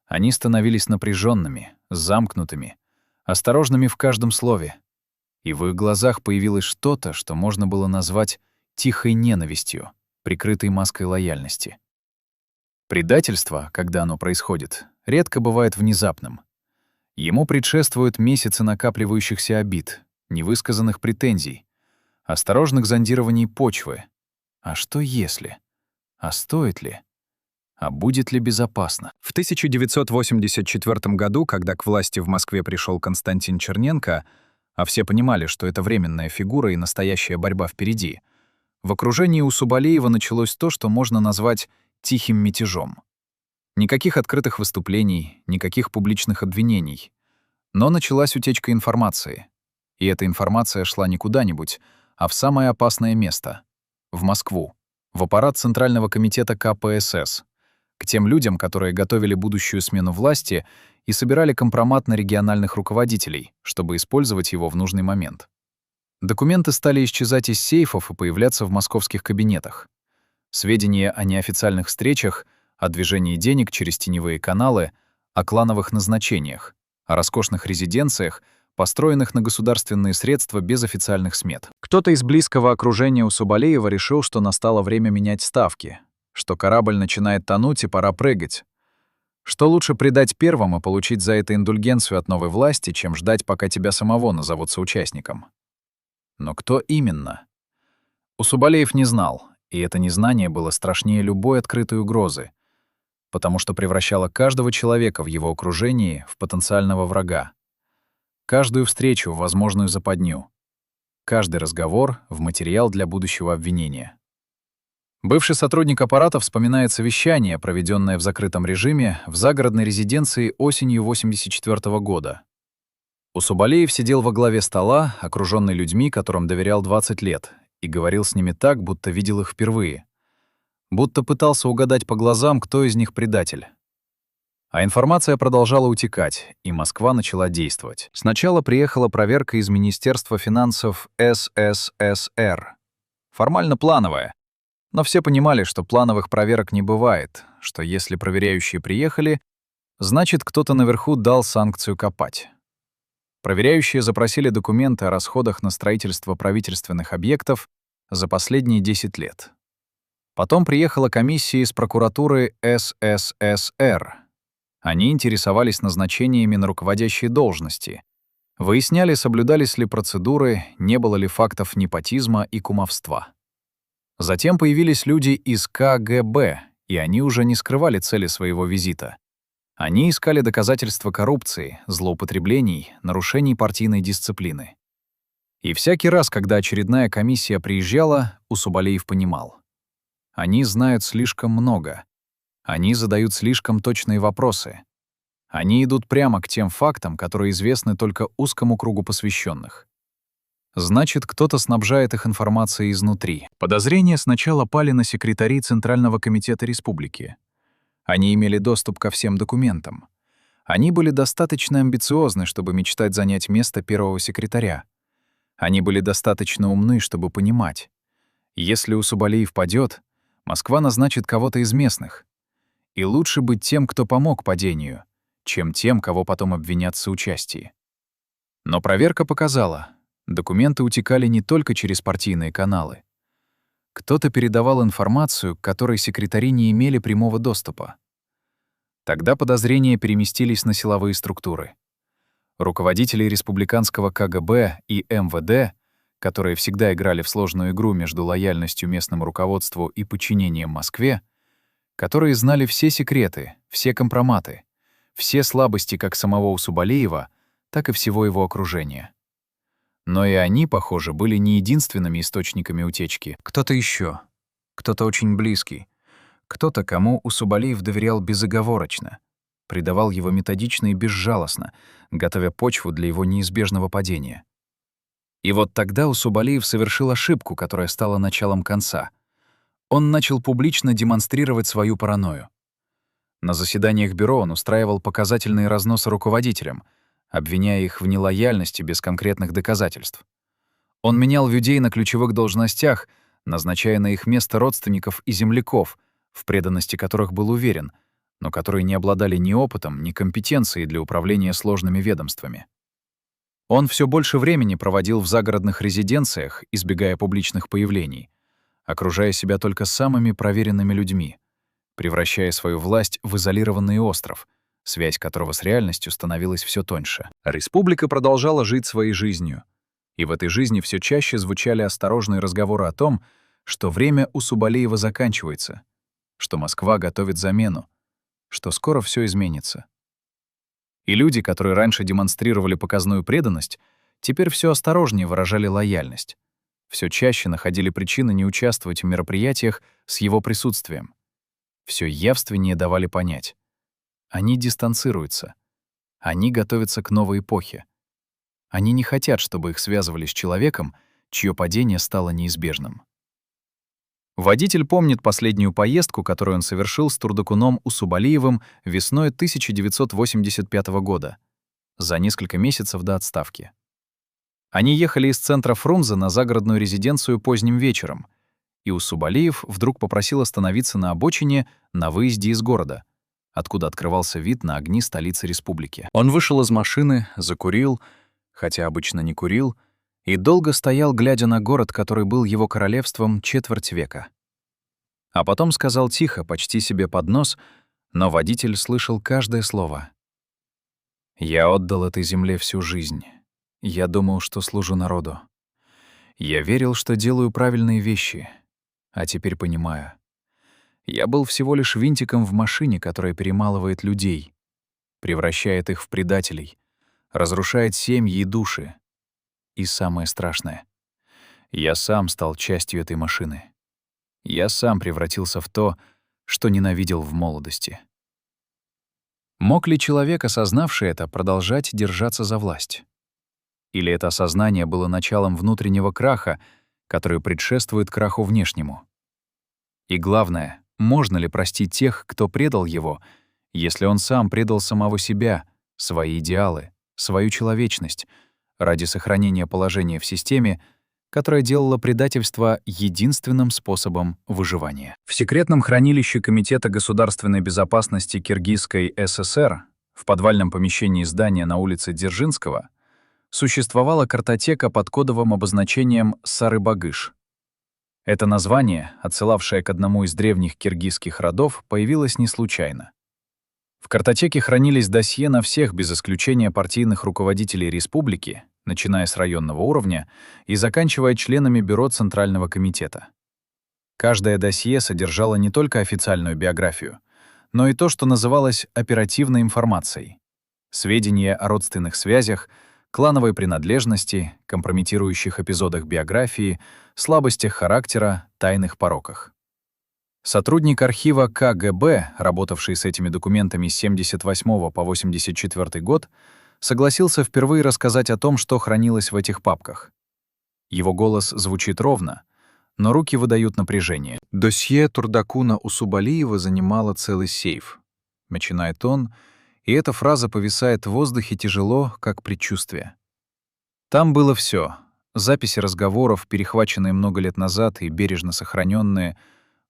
Они становились напряженными, замкнутыми, осторожными в каждом слове. И в их глазах появилось что-то, что можно было назвать тихой ненавистью, прикрытой маской лояльности. Предательство, когда оно происходит, редко бывает внезапным. Ему предшествуют месяцы накапливающихся обид, невысказанных претензий, осторожных зондирований почвы. А что если? А стоит ли? А будет ли безопасно? В 1984 году, когда к власти в Москве пришел Константин Черненко, а все понимали, что это временная фигура и настоящая борьба впереди, в окружении у Субалеева началось то, что можно назвать тихим мятежом. Никаких открытых выступлений, никаких публичных обвинений. Но началась утечка информации. И эта информация шла не куда-нибудь, а в самое опасное место — в Москву, в аппарат Центрального комитета КПСС, к тем людям, которые готовили будущую смену власти и собирали компромат на региональных руководителей, чтобы использовать его в нужный момент. Документы стали исчезать из сейфов и появляться в московских кабинетах. Сведения о неофициальных встречах, о движении денег через теневые каналы, о клановых назначениях, о роскошных резиденциях, построенных на государственные средства без официальных смет. Кто-то из близкого окружения у Субалеева решил, что настало время менять ставки, что корабль начинает тонуть и пора прыгать, что лучше предать первым и получить за это индульгенцию от новой власти, чем ждать, пока тебя самого назовут соучастником. Но кто именно? Субалеев не знал, и это незнание было страшнее любой открытой угрозы, потому что превращало каждого человека в его окружении в потенциального врага, каждую встречу в возможную западню, каждый разговор в материал для будущего обвинения. Бывший сотрудник аппарата вспоминает совещание, проведенное в закрытом режиме в загородной резиденции осенью 1984 года. Субалеев сидел во главе стола, окружённый людьми, которым доверял 20 лет, и говорил с ними так, будто видел их впервые. Будто пытался угадать по глазам, кто из них предатель. А информация продолжала утекать, и Москва начала действовать. Сначала приехала проверка из Министерства финансов СССР. Формально плановая. Но все понимали, что плановых проверок не бывает, что если проверяющие приехали, значит, кто-то наверху дал санкцию копать. Проверяющие запросили документы о расходах на строительство правительственных объектов за последние 10 лет. Потом приехала комиссия из прокуратуры СССР. Они интересовались назначениями на руководящие должности, выясняли, соблюдались ли процедуры, не было ли фактов непотизма и кумовства. Затем появились люди из КГБ, и они уже не скрывали цели своего визита. Они искали доказательства коррупции, злоупотреблений, нарушений партийной дисциплины. И всякий раз, когда очередная комиссия приезжала, Субалеев понимал. Они знают слишком много. Они задают слишком точные вопросы. Они идут прямо к тем фактам, которые известны только узкому кругу посвященных. Значит, кто-то снабжает их информацией изнутри. Подозрения сначала пали на секретарей Центрального комитета республики. Они имели доступ ко всем документам. Они были достаточно амбициозны, чтобы мечтать занять место первого секретаря. Они были достаточно умны, чтобы понимать. Если Субалеев падёт, Москва назначит кого-то из местных. И лучше быть тем, кто помог падению, чем тем, кого потом обвинят в соучастии. Но проверка показала, документы утекали не только через партийные каналы. Кто-то передавал информацию, к которой секретари не имели прямого доступа. Тогда подозрения переместились на силовые структуры. Руководители республиканского КГБ и МВД, которые всегда играли в сложную игру между лояльностью местному руководству и подчинением Москве, которые знали все секреты, все компроматы, все слабости как самого Усубалиева, так и всего его окружения. Но и они, похоже, были не единственными источниками утечки. Кто-то еще, кто-то очень близкий, кто-то, кому Усубалиев доверял безоговорочно, предавал его методично и безжалостно, готовя почву для его неизбежного падения. И вот тогда Усубалиев совершил ошибку, которая стала началом конца. Он начал публично демонстрировать свою паранойю. На заседаниях бюро он устраивал показательные разносы руководителям, обвиняя их в нелояльности без конкретных доказательств. Он менял людей на ключевых должностях, назначая на их место родственников и земляков, в преданности которых был уверен, но которые не обладали ни опытом, ни компетенцией для управления сложными ведомствами. Он все больше времени проводил в загородных резиденциях, избегая публичных появлений, окружая себя только самыми проверенными людьми, превращая свою власть в изолированный остров, связь которого с реальностью становилась все тоньше. Республика продолжала жить своей жизнью, и в этой жизни все чаще звучали осторожные разговоры о том, что время Усубалиева заканчивается, что Москва готовит замену, что скоро все изменится. И люди, которые раньше демонстрировали показную преданность, теперь все осторожнее выражали лояльность, все чаще находили причины не участвовать в мероприятиях с его присутствием, все явственнее давали понять. Они дистанцируются, они готовятся к новой эпохе. Они не хотят, чтобы их связывали с человеком, чье падение стало неизбежным. Водитель помнит последнюю поездку, которую он совершил с Турдакуном Усубалиевым весной 1985 года, за несколько месяцев до отставки. Они ехали из центра Фрунзе на загородную резиденцию поздним вечером, и Усубалиев вдруг попросил остановиться на обочине на выезде из города, откуда открывался вид на огни столицы республики. Он вышел из машины, закурил, хотя обычно не курил, и долго стоял, глядя на город, который был его королевством четверть века. А потом сказал тихо, почти себе под нос, но водитель слышал каждое слово. «Я отдал этой земле всю жизнь. Я думал, что служу народу. Я верил, что делаю правильные вещи. А теперь понимаю. Я был всего лишь винтиком в машине, которая перемалывает людей, превращает их в предателей, разрушает семьи и души. И самое страшное — я сам стал частью этой машины. Я сам превратился в то, что ненавидел в молодости». Мог ли человек, осознавший это, продолжать держаться за власть? Или это осознание было началом внутреннего краха, который предшествует краху внешнему? И главное, можно ли простить тех, кто предал его, если он сам предал самого себя, свои идеалы, свою человечность, ради сохранения положения в системе, которая делала предательство единственным способом выживания? В секретном хранилище Комитета государственной безопасности Киргизской ССР, в подвальном помещении здания на улице Дзержинского, существовала картотека под кодовым обозначением «Сары-Багыш». Это название, отсылавшее к одному из древних киргизских родов, появилось не случайно. В картотеке хранились досье на всех, без исключения партийных руководителей республики, начиная с районного уровня и заканчивая членами бюро Центрального комитета. Каждое досье содержало не только официальную биографию, но и то, что называлось оперативной информацией. Сведения о родственных связях, клановой принадлежности, компрометирующих эпизодах биографии, слабостях характера, тайных пороках. Сотрудник архива КГБ, работавший с этими документами с 1978 по 1984 год, согласился впервые рассказать о том, что хранилось в этих папках. Его голос звучит ровно, но руки выдают напряжение. «Досье Турдакуна Усубалиева занимало целый сейф», — начинает он, и эта фраза повисает в воздухе тяжело, как предчувствие. Там было все: записи разговоров, перехваченные много лет назад и бережно сохраненные,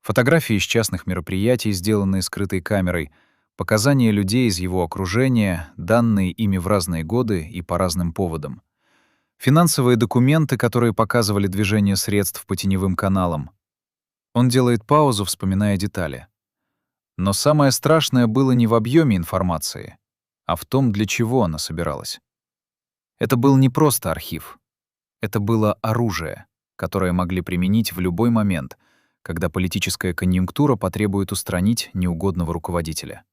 фотографии из частных мероприятий, сделанные скрытой камерой, показания людей из его окружения, данные ими в разные годы и по разным поводам, финансовые документы, которые показывали движение средств по теневым каналам, Он делает паузу, вспоминая детали. Но самое страшное было не в объеме информации, а в том, для чего она собиралась. Это был не просто архив. Это было оружие, которое могли применить в любой момент, когда политическая конъюнктура потребует устранить неугодного руководителя.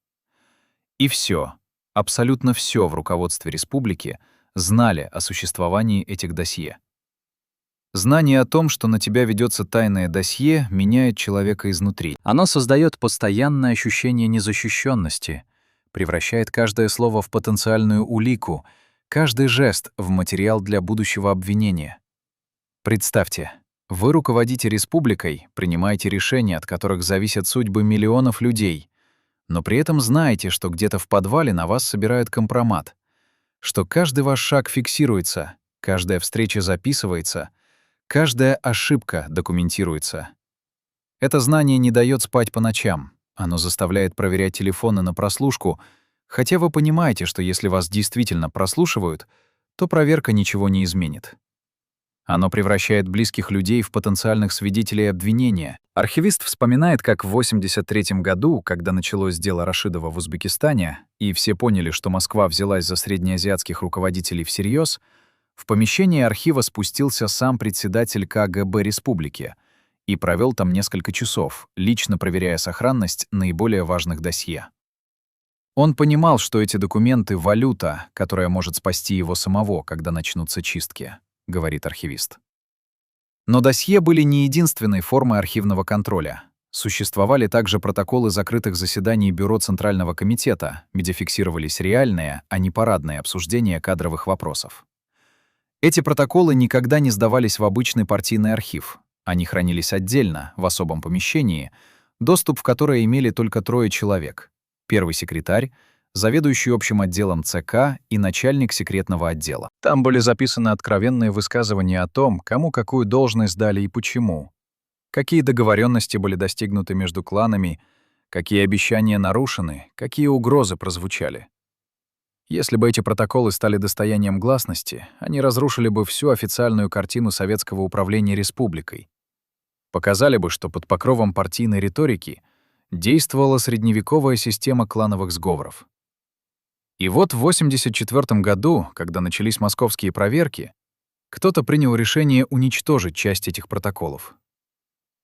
И все, абсолютно все в руководстве республики знали о существовании этих досье. Знание о том, что на тебя ведется тайное досье, меняет человека изнутри. Оно создает постоянное ощущение незащищенности, превращает каждое слово в потенциальную улику, каждый жест в материал для будущего обвинения. Представьте, вы руководите республикой, принимаете решения, от которых зависят судьбы миллионов людей, но при этом знаете, что где-то в подвале на вас собирают компромат, что каждый ваш шаг фиксируется, каждая встреча записывается, каждая ошибка документируется. Это знание не дает спать по ночам, оно заставляет проверять телефоны на прослушку, хотя вы понимаете, что если вас действительно прослушивают, то проверка ничего не изменит. Оно превращает близких людей в потенциальных свидетелей обвинения. Архивист вспоминает, как в 1983 году, когда началось дело Рашидова в Узбекистане, и все поняли, что Москва взялась за среднеазиатских руководителей всерьез, в помещение архива спустился сам председатель КГБ республики и провел там несколько часов, лично проверяя сохранность наиболее важных досье. Он понимал, что эти документы — валюта, которая может спасти его самого, когда начнутся чистки, говорит архивист. Но досье были не единственной формой архивного контроля. Существовали также протоколы закрытых заседаний Бюро Центрального комитета, где фиксировались реальные, а не парадные обсуждения кадровых вопросов. Эти протоколы никогда не сдавались в обычный партийный архив. Они хранились отдельно, в особом помещении, доступ в которое имели только 3 человек: первый секретарь, заведующий общим отделом ЦК и начальник секретного отдела. Там были записаны откровенные высказывания о том, кому какую должность дали и почему, какие договоренности были достигнуты между кланами, какие обещания нарушены, какие угрозы прозвучали. Если бы эти протоколы стали достоянием гласности, они разрушили бы всю официальную картину советского управления республикой. Показали бы, что под покровом партийной риторики действовала средневековая система клановых сговоров. И вот в 1984 году, когда начались московские проверки, кто-то принял решение уничтожить часть этих протоколов.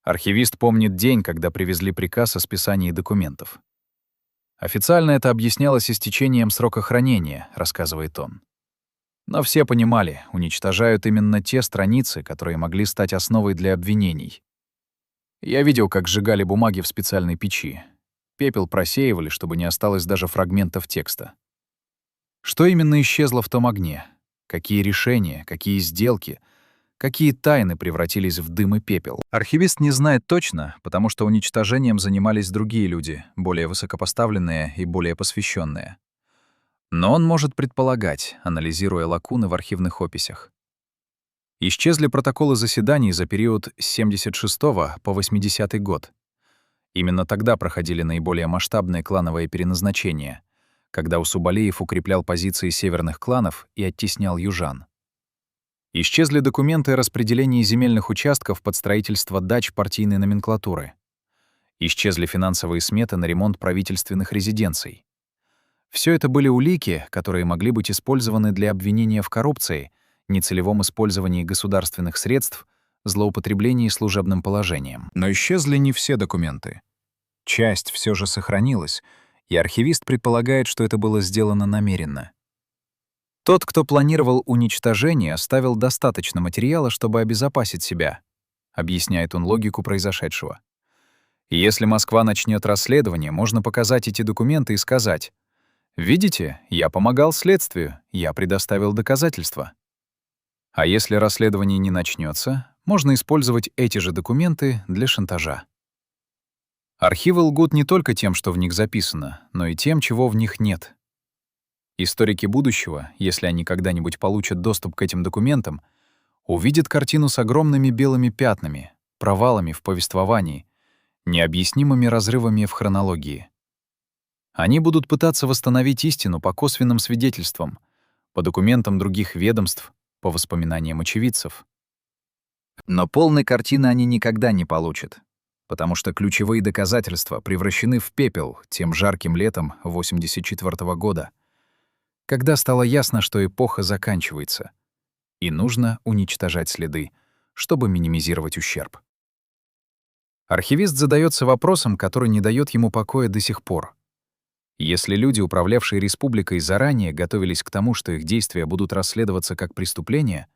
Архивист помнит день, когда привезли приказ о списании документов. Официально это объяснялось истечением срока хранения, рассказывает он. Но все понимали, уничтожают именно те страницы, которые могли стать основой для обвинений. Я видел, как сжигали бумаги в специальной печи. Пепел просеивали, чтобы не осталось даже фрагментов текста. Что именно исчезло в том огне? Какие решения, какие сделки, какие тайны превратились в дым и пепел? Архивист не знает точно, потому что уничтожением занимались другие люди, более высокопоставленные и более посвященные. Но он может предполагать, анализируя лакуны в архивных описях. Исчезли протоколы заседаний за период с 76 по 80 год. Именно тогда проходили наиболее масштабные клановые переназначения, когда Усубалиев укреплял позиции северных кланов и оттеснял южан. Исчезли документы о распределении земельных участков под строительство дач партийной номенклатуры. Исчезли финансовые сметы на ремонт правительственных резиденций. Все это были улики, которые могли быть использованы для обвинения в коррупции, нецелевом использовании государственных средств, злоупотреблении служебным положением. Но исчезли не все документы. Часть все же сохранилась, и архивист предполагает, что это было сделано намеренно. Тот, кто планировал уничтожение, оставил достаточно материала, чтобы обезопасить себя, объясняет он логику произошедшего. И если Москва начнет расследование, можно показать эти документы и сказать: «Видите, я помогал следствию, я предоставил доказательства». А если расследование не начнется, можно использовать эти же документы для шантажа. Архивы лгут не только тем, что в них записано, но и тем, чего в них нет. Историки будущего, если они когда-нибудь получат доступ к этим документам, увидят картину с огромными белыми пятнами, провалами в повествовании, необъяснимыми разрывами в хронологии. Они будут пытаться восстановить истину по косвенным свидетельствам, по документам других ведомств, по воспоминаниям очевидцев. Но полной картины они никогда не получат. потому что ключевые доказательства превращены в пепел тем жарким летом 1984 года, когда стало ясно, что эпоха заканчивается, и нужно уничтожать следы, чтобы минимизировать ущерб. Архивист задается вопросом, который не дает ему покоя до сих пор. Если люди, управлявшие республикой, заранее готовились к тому, что их действия будут расследоваться как преступления,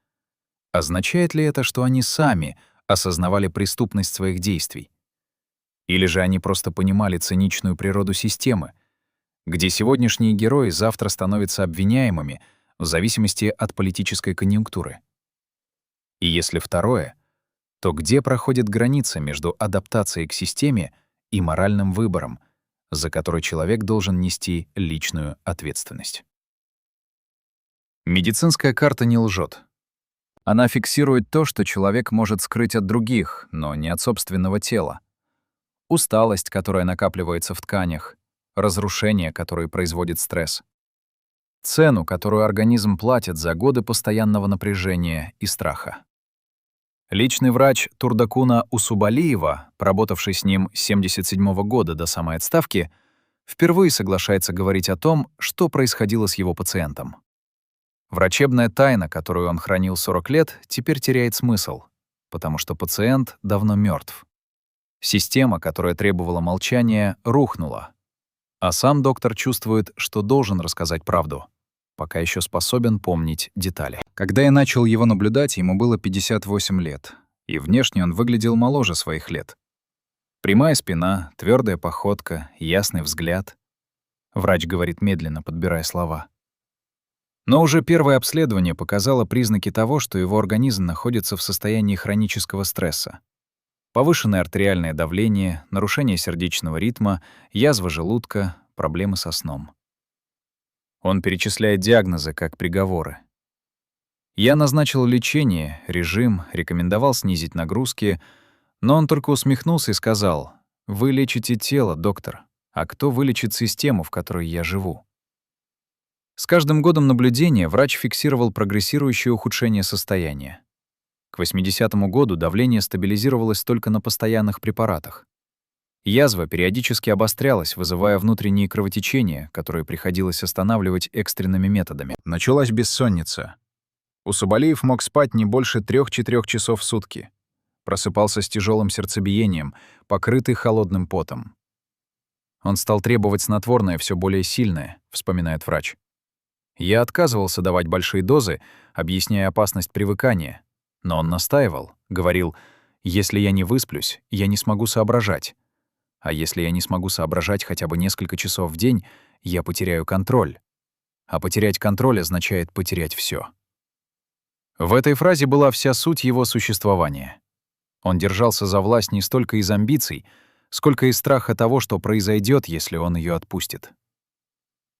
означает ли это, что они сами осознавали преступность своих действий? Или же они просто понимали циничную природу системы, где сегодняшние герои завтра становятся обвиняемыми в зависимости от политической конъюнктуры? И если второе, то где проходит граница между адаптацией к системе и моральным выбором, за который человек должен нести личную ответственность? Медицинская карта не лжет. Она фиксирует то, что человек может скрыть от других, но не от собственного тела. Усталость, которая накапливается в тканях, разрушения, которые производит стресс, цену, которую организм платит за годы постоянного напряжения и страха. Личный врач Турдакуна Усубалиева, проработавший с ним с 1977 года до самой отставки, впервые соглашается говорить о том, что происходило с его пациентом. Врачебная тайна, которую он хранил 40 лет, теперь теряет смысл, потому что пациент давно мертв. Система, которая требовала молчания, рухнула. А сам доктор чувствует, что должен рассказать правду, пока еще способен помнить детали. Когда я начал его наблюдать, ему было 58 лет, и внешне он выглядел моложе своих лет. Прямая спина, твердая походка, ясный взгляд. Врач говорит медленно, подбирая слова. Но уже первое обследование показало признаки того, что его организм находится в состоянии хронического стресса. Повышенное артериальное давление, нарушение сердечного ритма, язва желудка, проблемы со сном. Он перечисляет диагнозы как приговоры. Я назначил лечение, режим, рекомендовал снизить нагрузки, но он только усмехнулся и сказал: «Вы лечите тело, доктор, а кто вылечит систему, в которой я живу?» С каждым годом наблюдения врач фиксировал прогрессирующее ухудшение состояния. К 80-му году давление стабилизировалось только на постоянных препаратах. Язва периодически обострялась, вызывая внутренние кровотечения, которые приходилось останавливать экстренными методами. Началась бессонница. Усубалиев мог спать не больше 3-4 часов в сутки. Просыпался с тяжелым сердцебиением, покрытый холодным потом. Он стал требовать снотворное все более сильное, вспоминает врач. Я отказывался давать большие дозы, объясняя опасность привыкания. Но он настаивал, говорил: «Если я не высплюсь, я не смогу соображать. А если я не смогу соображать хотя бы несколько часов в день, я потеряю контроль. А потерять контроль означает потерять все». В этой фразе была вся суть его существования. Он держался за власть не столько из амбиций, сколько из страха того, что произойдет, если он ее отпустит.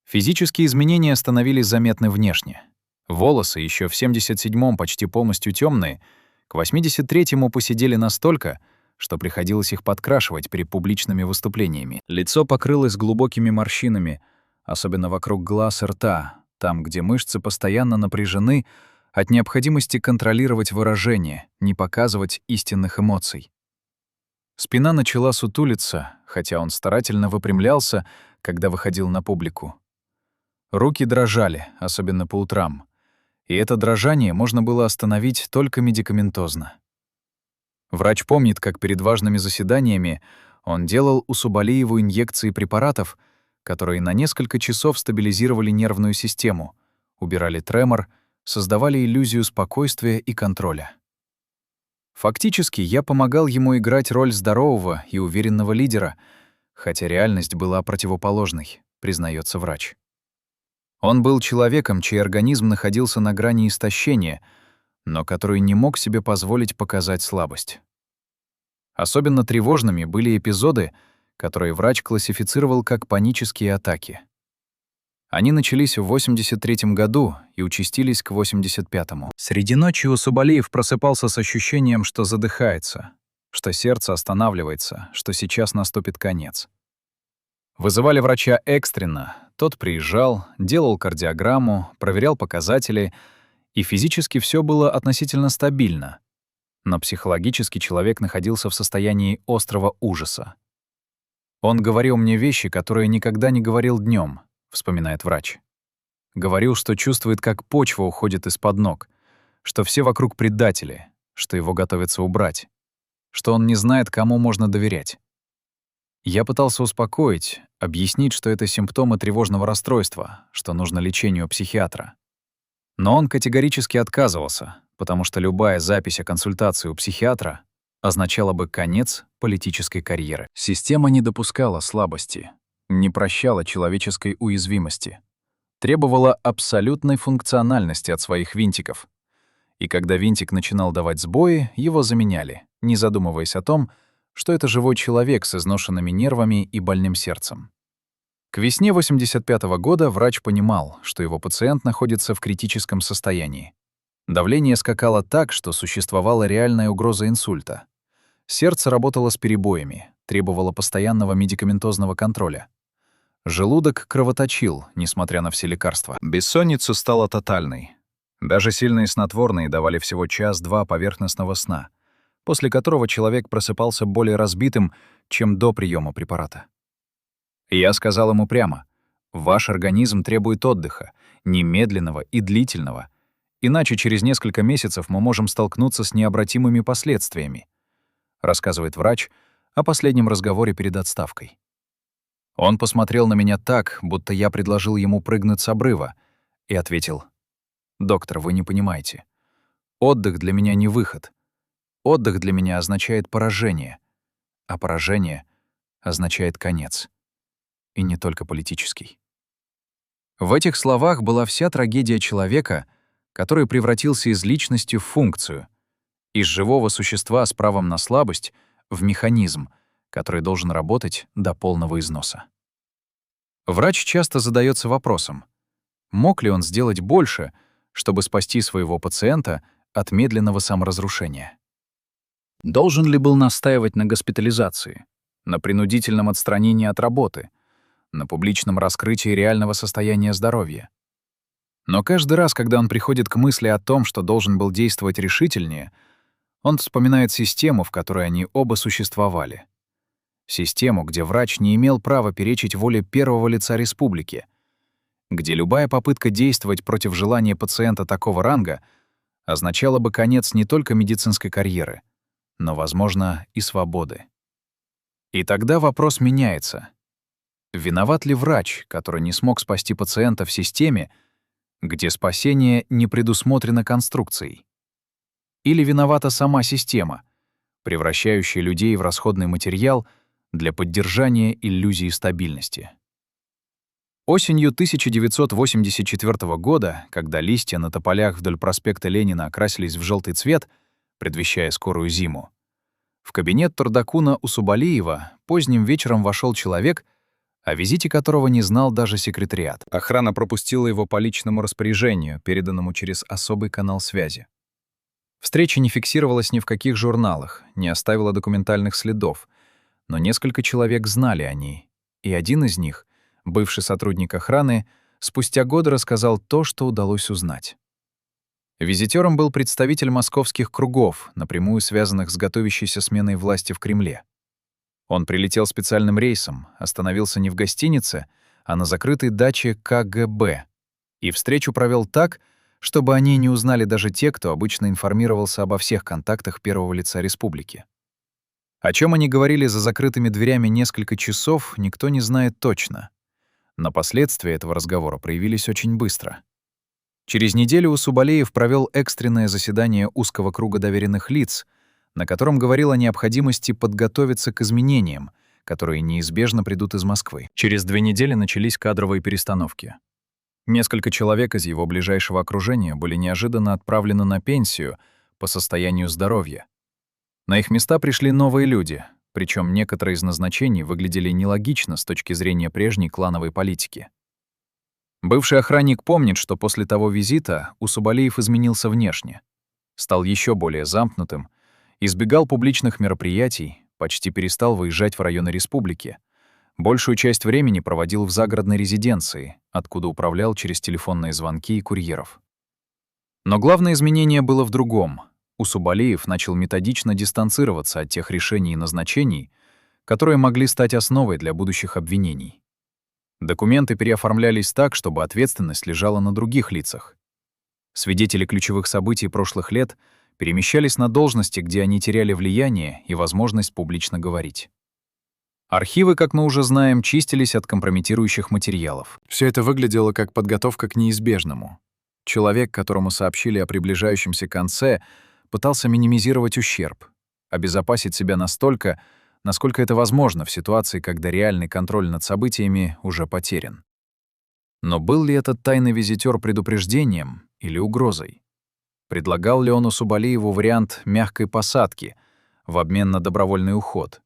Физические изменения становились заметны внешне. Волосы, еще в 77-м почти полностью темные, к 83-му поседели настолько, что приходилось их подкрашивать перед публичными выступлениями. Лицо покрылось глубокими морщинами, особенно вокруг глаз и рта, там, где мышцы постоянно напряжены от необходимости контролировать выражение, не показывать истинных эмоций. Спина начала сутулиться, хотя он старательно выпрямлялся, когда выходил на публику. Руки дрожали, особенно по утрам. И это дрожание можно было остановить только медикаментозно. Врач помнит, как перед важными заседаниями он делал Усубалиеву инъекции препаратов, которые на несколько часов стабилизировали нервную систему, убирали тремор, создавали иллюзию спокойствия и контроля. Фактически, я помогал ему играть роль здорового и уверенного лидера, хотя реальность была противоположной, признается врач. Он был человеком, чей организм находился на грани истощения, но который не мог себе позволить показать слабость. Особенно тревожными были эпизоды, которые врач классифицировал как панические атаки. Они начались в 1983 году и участились к 1985. Среди ночи Усубалиев просыпался с ощущением, что задыхается, что сердце останавливается, что сейчас наступит конец. Вызывали врача экстренно, тот приезжал, делал кардиограмму, проверял показатели, и физически все было относительно стабильно. Но психологически человек находился в состоянии острого ужаса. «Он говорил мне вещи, которые никогда не говорил днем, вспоминает врач. Говорил, что чувствует, как почва уходит из-под ног, что все вокруг предатели, что его готовятся убрать, что он не знает, кому можно доверять. Я пытался успокоить, объяснить, что это симптомы тревожного расстройства, что нужно лечение у психиатра. Но он категорически отказывался, потому что любая запись о консультации у психиатра означала бы конец политической карьеры. Система не допускала слабости, не прощала человеческой уязвимости, требовала абсолютной функциональности от своих винтиков. И когда винтик начинал давать сбои, его заменяли, не задумываясь о том, что это живой человек с изношенными нервами и больным сердцем. К весне 1985 года врач понимал, что его пациент находится в критическом состоянии. Давление скакало так, что существовала реальная угроза инсульта. Сердце работало с перебоями, требовало постоянного медикаментозного контроля. Желудок кровоточил, несмотря на все лекарства. Бессонница стала тотальной. Даже сильные снотворные давали всего час-два поверхностного сна, после которого человек просыпался более разбитым, чем до приема препарата. Я сказал ему прямо: «Ваш организм требует отдыха, немедленного и длительного, иначе через несколько месяцев мы можем столкнуться с необратимыми последствиями», рассказывает врач о последнем разговоре перед отставкой. Он посмотрел на меня так, будто я предложил ему прыгнуть с обрыва, и ответил: «Доктор, вы не понимаете. Отдых для меня не выход. Отдых для меня означает поражение, а поражение означает конец. И не только политический». В этих словах была вся трагедия человека, который превратился из личности в функцию, из живого существа с правом на слабость в механизм, который должен работать до полного износа. Врач часто задается вопросом: мог ли он сделать больше, чтобы спасти своего пациента от медленного саморазрушения? Должен ли был настаивать на госпитализации, на принудительном отстранении от работы, на публичном раскрытии реального состояния здоровья? Но каждый раз, когда он приходит к мысли о том, что должен был действовать решительнее, он вспоминает систему, в которой они оба существовали. Систему, где врач не имел права перечить воле первого лица республики, где любая попытка действовать против желания пациента такого ранга означала бы конец не только медицинской карьеры, но, возможно, и свободы. И тогда вопрос меняется. Виноват ли врач, который не смог спасти пациента в системе, где спасение не предусмотрено конструкцией? Или виновата сама система, превращающая людей в расходный материал для поддержания иллюзии стабильности? Осенью 1984 года, когда листья на тополях вдоль проспекта Ленина окрасились в желтый цвет, предвещая скорую зиму, в кабинет Турдакуна Усубалиева поздним вечером вошел человек, о визите которого не знал даже секретариат. Охрана пропустила его по личному распоряжению, переданному через особый канал связи. Встреча не фиксировалась ни в каких журналах, не оставила документальных следов, но несколько человек знали о ней, и один из них, бывший сотрудник охраны, спустя годы рассказал то, что удалось узнать. Визитёром был представитель московских кругов, напрямую связанных с готовящейся сменой власти в Кремле. Он прилетел специальным рейсом, остановился не в гостинице, а на закрытой даче КГБ, и встречу провел так, чтобы о ней не узнали даже те, кто обычно информировался обо всех контактах первого лица республики. О чем они говорили за закрытыми дверями несколько часов, никто не знает точно. Но последствия этого разговора проявились очень быстро. Через неделю Усубалиев провел экстренное заседание узкого круга доверенных лиц, на котором говорил о необходимости подготовиться к изменениям, которые неизбежно придут из Москвы. Через 2 недели начались кадровые перестановки. Несколько человек из его ближайшего окружения были неожиданно отправлены на пенсию по состоянию здоровья. На их места пришли новые люди, причем некоторые из назначений выглядели нелогично с точки зрения прежней клановой политики. Бывший охранник помнит, что после того визита Усубалиев изменился внешне, стал еще более замкнутым, избегал публичных мероприятий, почти перестал выезжать в районы республики, большую часть времени проводил в загородной резиденции, откуда управлял через телефонные звонки и курьеров. Но главное изменение было в другом. Усубалиев начал методично дистанцироваться от тех решений и назначений, которые могли стать основой для будущих обвинений. Документы переоформлялись так, чтобы ответственность лежала на других лицах. Свидетели ключевых событий прошлых лет перемещались на должности, где они теряли влияние и возможность публично говорить. Архивы, как мы уже знаем, чистились от компрометирующих материалов. Все это выглядело как подготовка к неизбежному. Человек, которому сообщили о приближающемся конце, пытался минимизировать ущерб, обезопасить себя настолько, насколько это возможно в ситуации, когда реальный контроль над событиями уже потерян. Но был ли этот тайный визитёр предупреждением или угрозой? Предлагал ли он Усубалиеву вариант мягкой посадки в обмен на добровольный уход?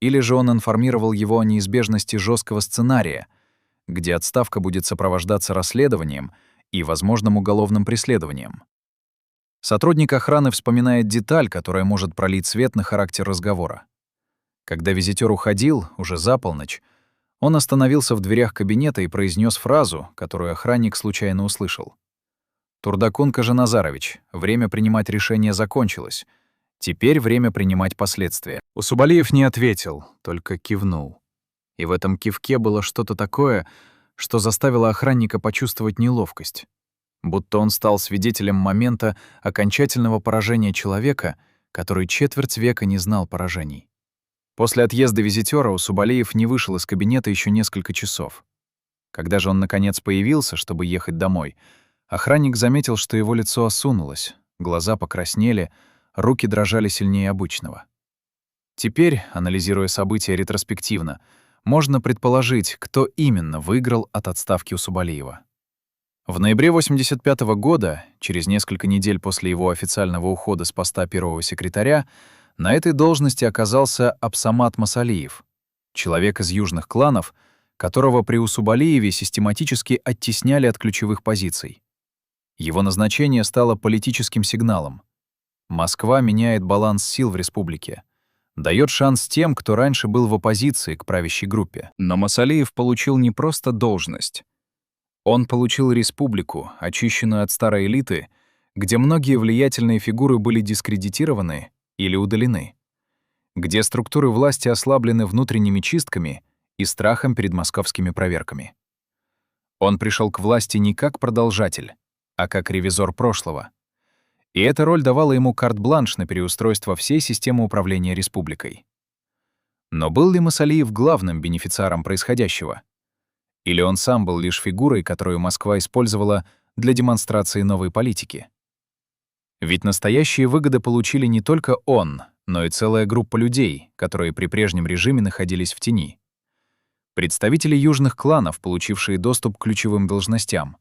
Или же он информировал его о неизбежности жесткого сценария, где отставка будет сопровождаться расследованием и возможным уголовным преследованием? Сотрудник охраны вспоминает деталь, которая может пролить свет на характер разговора. Когда визитёр уходил, уже за полночь, он остановился в дверях кабинета и произнес фразу, которую охранник случайно услышал. «Турдакун Кажаназарович, время принимать решение закончилось. Теперь время принимать последствия». Усубалиев не ответил, только кивнул. И в этом кивке было что-то такое, что заставило охранника почувствовать неловкость. Будто он стал свидетелем момента окончательного поражения человека, который четверть века не знал поражений. После отъезда визитёра Усубалиев не вышел из кабинета еще несколько часов. Когда же он, наконец, появился, чтобы ехать домой, охранник заметил, что его лицо осунулось, глаза покраснели, руки дрожали сильнее обычного. Теперь, анализируя события ретроспективно, можно предположить, кто именно выиграл от отставки Усубалиева. В ноябре 1985 года, через несколько недель после его официального ухода с поста первого секретаря, на этой должности оказался Абсамат Масалиев, человек из южных кланов, которого при Усубалиеве систематически оттесняли от ключевых позиций. Его назначение стало политическим сигналом. Москва меняет баланс сил в республике, дает шанс тем, кто раньше был в оппозиции к правящей группе. Но Масалиев получил не просто должность. Он получил республику, очищенную от старой элиты, где многие влиятельные фигуры были дискредитированы или удалены, где структуры власти ослаблены внутренними чистками и страхом перед московскими проверками. Он пришел к власти не как продолжатель, а как ревизор прошлого. И эта роль давала ему карт-бланш на переустройство всей системы управления республикой. Но был ли Масалиев главным бенефициаром происходящего? Или он сам был лишь фигурой, которую Москва использовала для демонстрации новой политики? Ведь настоящие выгоды получили не только он, но и целая группа людей, которые при прежнем режиме находились в тени. Представители южных кланов, получившие доступ к ключевым должностям.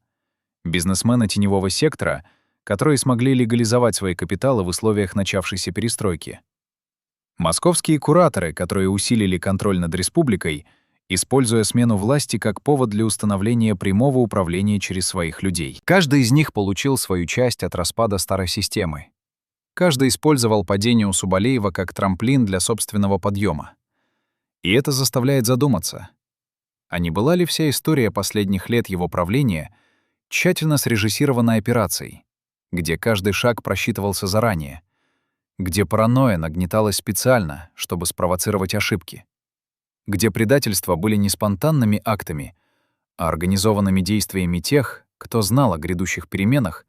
Бизнесмены теневого сектора, которые смогли легализовать свои капиталы в условиях начавшейся перестройки. Московские кураторы, которые усилили контроль над республикой, используя смену власти как повод для установления прямого управления через своих людей. Каждый из них получил свою часть от распада старой системы. Каждый использовал падение Усубалиева как трамплин для собственного подъема. И это заставляет задуматься, а не была ли вся история последних лет его правления тщательно срежиссированной операцией, где каждый шаг просчитывался заранее, где паранойя нагнеталась специально, чтобы спровоцировать ошибки, где предательства были не спонтанными актами, а организованными действиями тех, кто знал о грядущих переменах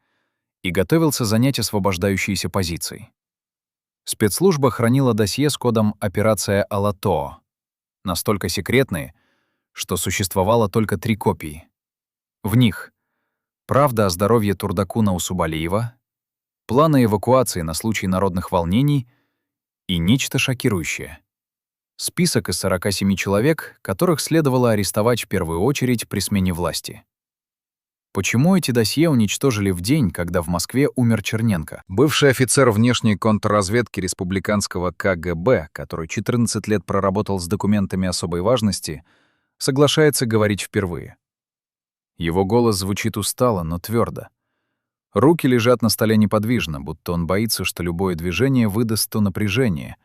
и готовился занять освобождающиеся позиции. Спецслужба хранила досье с кодом «Операция Алатоо», настолько секретные, что существовало только 3 копии. В них правда о здоровье Турдакуна Усубалиева, планы эвакуации на случай народных волнений и нечто шокирующее. Список из 47 человек, которых следовало арестовать в первую очередь при смене власти. Почему эти досье уничтожили в день, когда в Москве умер Черненко? Бывший офицер внешней контрразведки республиканского КГБ, который 14 лет проработал с документами особой важности, соглашается говорить впервые. Его голос звучит устало, но твердо. Руки лежат на столе неподвижно, будто он боится, что любое движение выдаст то напряжение,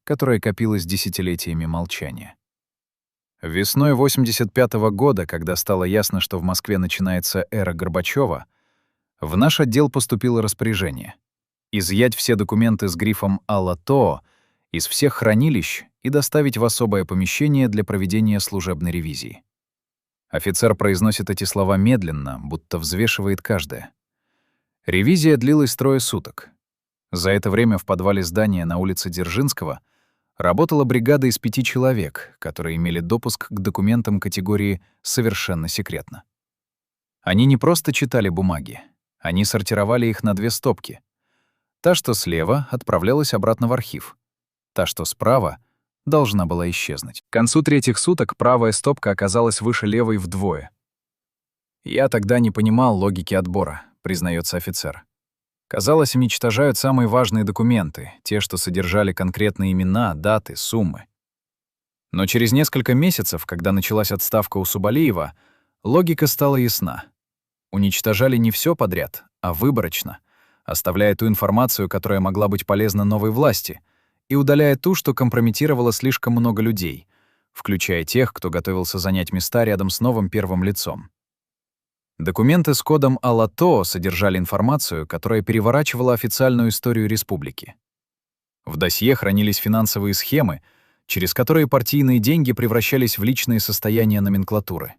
которое копилось десятилетиями молчания. Весной 1985 года, когда стало ясно, что в Москве начинается эра Горбачёва, в наш отдел поступило распоряжение изъять все документы с грифом «Алато» из всех хранилищ и доставить в особое помещение для проведения служебной ревизии. Офицер произносит эти слова медленно, будто взвешивает каждое. Ревизия длилась 3 суток. За это время в подвале здания на улице Дзержинского работала бригада из 5 человек, которые имели допуск к документам категории «совершенно секретно». Они не просто читали бумаги, они сортировали их на 2 стопки. Та, что слева, отправлялась обратно в архив. Та, что справа, должна была исчезнуть. К концу 3 суток правая стопка оказалась выше левой вдвое. «Я тогда не понимал логики отбора», — признается офицер. Казалось, уничтожают самые важные документы, те, что содержали конкретные имена, даты, суммы. Но через несколько месяцев, когда началась отставка у Субалиева, логика стала ясна. Уничтожали не все подряд, а выборочно, оставляя ту информацию, которая могла быть полезна новой власти, и удаляя ту, что компрометировало слишком много людей, включая тех, кто готовился занять места рядом с новым первым лицом. Документы с кодом «Алато» содержали информацию, которая переворачивала официальную историю республики. В досье хранились финансовые схемы, через которые партийные деньги превращались в личные состояния номенклатуры.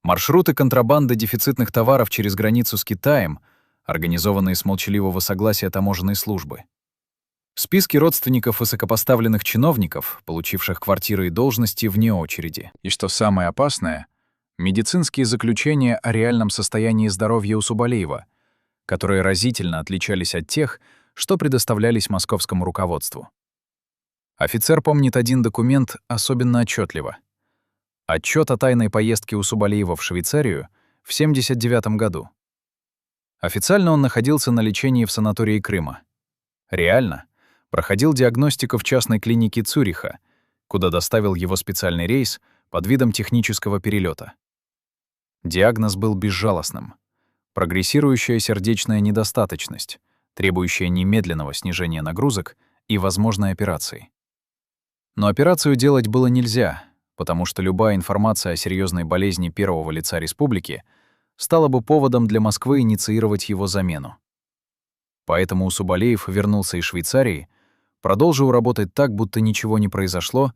Маршруты контрабанды дефицитных товаров через границу с Китаем, организованные с молчаливого согласия таможенной службы. Списки родственников высокопоставленных чиновников, получивших квартиры и должности вне очереди. И что самое опасное — медицинские заключения о реальном состоянии здоровья у Субалиева, которые разительно отличались от тех, что предоставлялись московскому руководству. Офицер помнит один документ особенно отчетливо. Отчет о тайной поездке у Субалиева в Швейцарию в 1979 году. Официально он находился на лечении в санатории Крыма. Реально проходил диагностику в частной клинике Цюриха, куда доставил его специальный рейс под видом технического перелета. Диагноз был безжалостным. Прогрессирующая сердечная недостаточность, требующая немедленного снижения нагрузок и возможной операции. Но операцию делать было нельзя, потому что любая информация о серьезной болезни первого лица республики стала бы поводом для Москвы инициировать его замену. Поэтому Субалиев вернулся из Швейцарии, продолжил работать так, будто ничего не произошло,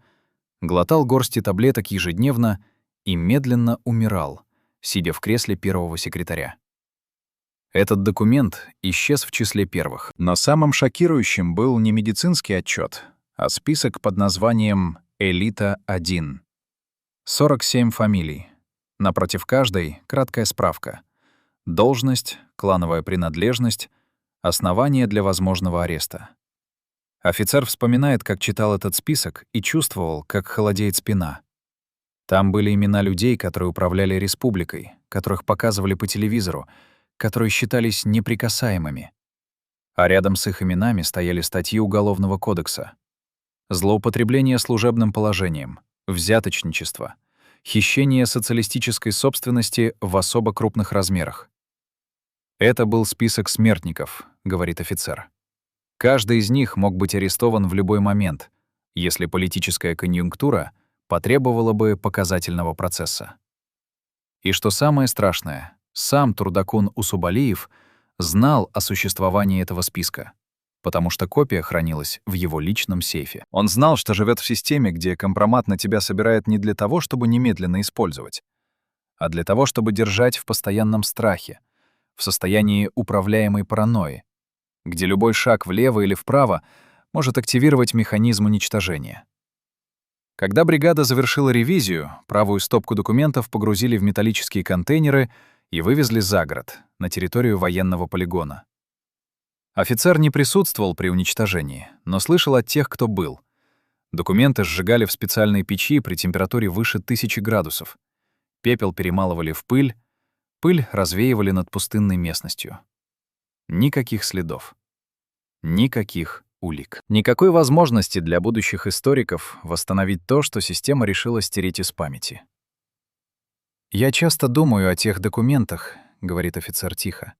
глотал горсти таблеток ежедневно и медленно умирал, сидя в кресле первого секретаря. Этот документ исчез в числе первых. Но самым шокирующим был не медицинский отчет, а список под названием «Элита-1». 47 фамилий. Напротив каждой — краткая справка. Должность, клановая принадлежность, основания для возможного ареста. Офицер вспоминает, как читал этот список и чувствовал, как холодеет спина. Там были имена людей, которые управляли республикой, которых показывали по телевизору, которые считались неприкасаемыми. А рядом с их именами стояли статьи Уголовного кодекса. Злоупотребление служебным положением, взяточничество, хищение социалистической собственности в особо крупных размерах. «Это был список смертников», — говорит офицер. Каждый из них мог быть арестован в любой момент, если политическая конъюнктура потребовала бы показательного процесса. И что самое страшное, сам Трудакун Усубалиев знал о существовании этого списка, потому что копия хранилась в его личном сейфе. Он знал, что живет в системе, где компромат на тебя собирают не для того, чтобы немедленно использовать, а для того, чтобы держать в постоянном страхе, в состоянии управляемой паранойи, где любой шаг влево или вправо может активировать механизм уничтожения. Когда бригада завершила ревизию, правую стопку документов погрузили в металлические контейнеры и вывезли за город, на территорию военного полигона. Офицер не присутствовал при уничтожении, но слышал от тех, кто был. Документы сжигали в специальной печи при температуре выше 1000 градусов. Пепел перемалывали в пыль развеивали над пустынной местностью. Никаких следов. Никаких улик. Никакой возможности для будущих историков восстановить то, что система решила стереть из памяти. «Я часто думаю о тех документах», — говорит офицер тихо.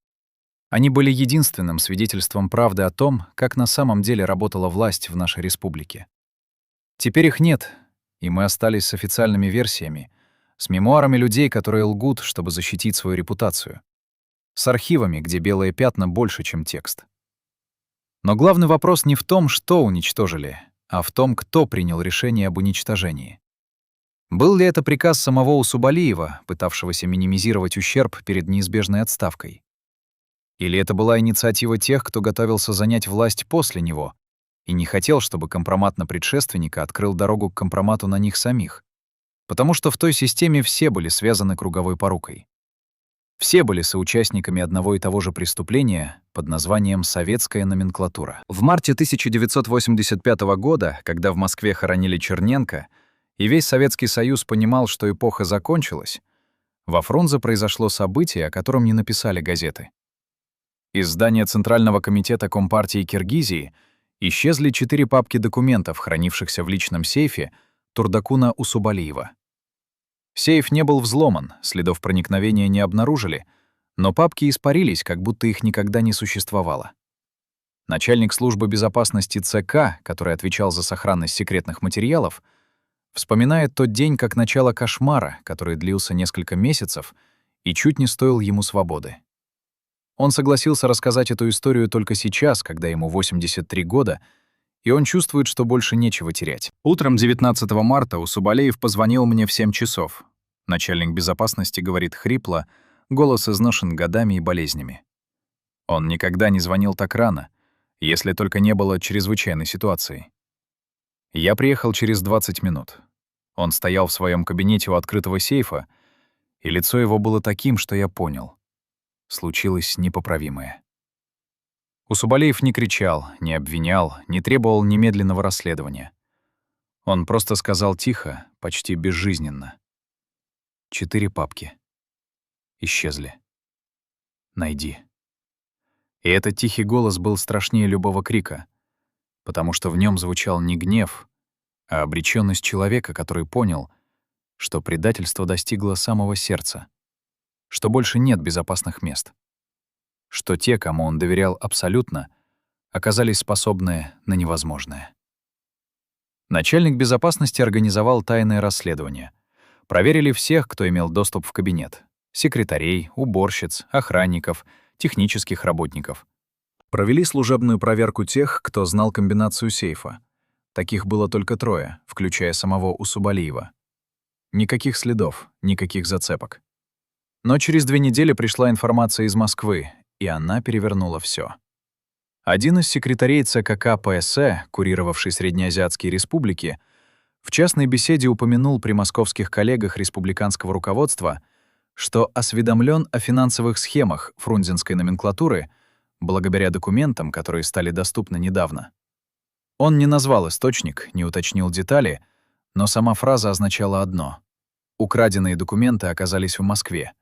«Они были единственным свидетельством правды о том, как на самом деле работала власть в нашей республике. Теперь их нет, и мы остались с официальными версиями, с мемуарами людей, которые лгут, чтобы защитить свою репутацию, с архивами, где белые пятна больше, чем текст. Но главный вопрос не в том, что уничтожили, а в том, кто принял решение об уничтожении. Был ли это приказ самого Усубалиева, пытавшегося минимизировать ущерб перед неизбежной отставкой? Или это была инициатива тех, кто готовился занять власть после него и не хотел, чтобы компромат на предшественника открыл дорогу к компромату на них самих? Потому что в той системе все были связаны круговой порукой. Все были соучастниками одного и того же преступления под названием «советская номенклатура». В марте 1985 года, когда в Москве хоронили Черненко, и весь Советский Союз понимал, что эпоха закончилась, во Фрунзе произошло событие, о котором не написали газеты. Из здания Центрального комитета Компартии Киргизии исчезли 4 папки документов, хранившихся в личном сейфе Турдакуна Усубалиева. Сейф не был взломан, следов проникновения не обнаружили, но папки испарились, как будто их никогда не существовало. Начальник службы безопасности ЦК, который отвечал за сохранность секретных материалов, вспоминает тот день как начало кошмара, который длился несколько месяцев и чуть не стоил ему свободы. Он согласился рассказать эту историю только сейчас, когда ему 83 года, и он чувствует, что больше нечего терять. Утром 19 марта Усубалиев позвонил мне в 7 часов. Начальник безопасности говорит хрипло, голос изношен годами и болезнями. Он никогда не звонил так рано, если только не было чрезвычайной ситуации. Я приехал через 20 минут. Он стоял в своем кабинете у открытого сейфа, и лицо его было таким, что я понял. Случилось непоправимое. Усубалиев не кричал, не обвинял, не требовал немедленного расследования. Он просто сказал тихо, почти безжизненно. 4 папки. Исчезли. Найди. И этот тихий голос был страшнее любого крика, потому что в нем звучал не гнев, а обречённость человека, который понял, что предательство достигло самого сердца, что больше нет безопасных мест, что те, кому он доверял абсолютно, оказались способны на невозможное. Начальник безопасности организовал тайное расследование. Проверили всех, кто имел доступ в кабинет: секретарей, уборщиц, охранников, технических работников. Провели служебную проверку тех, кто знал комбинацию сейфа. Таких было только 3, включая самого Усубалиева. Никаких следов, никаких зацепок. Но через 2 недели пришла информация из Москвы, и она перевернула всё. Один из секретарей ЦК КПСС, курировавший Среднеазиатские республики, в частной беседе упомянул при московских коллегах республиканского руководства, что осведомлен о финансовых схемах фрунзенской номенклатуры благодаря документам, которые стали доступны недавно. Он не назвал источник, не уточнил детали, но сама фраза означала одно: украденные документы оказались в Москве,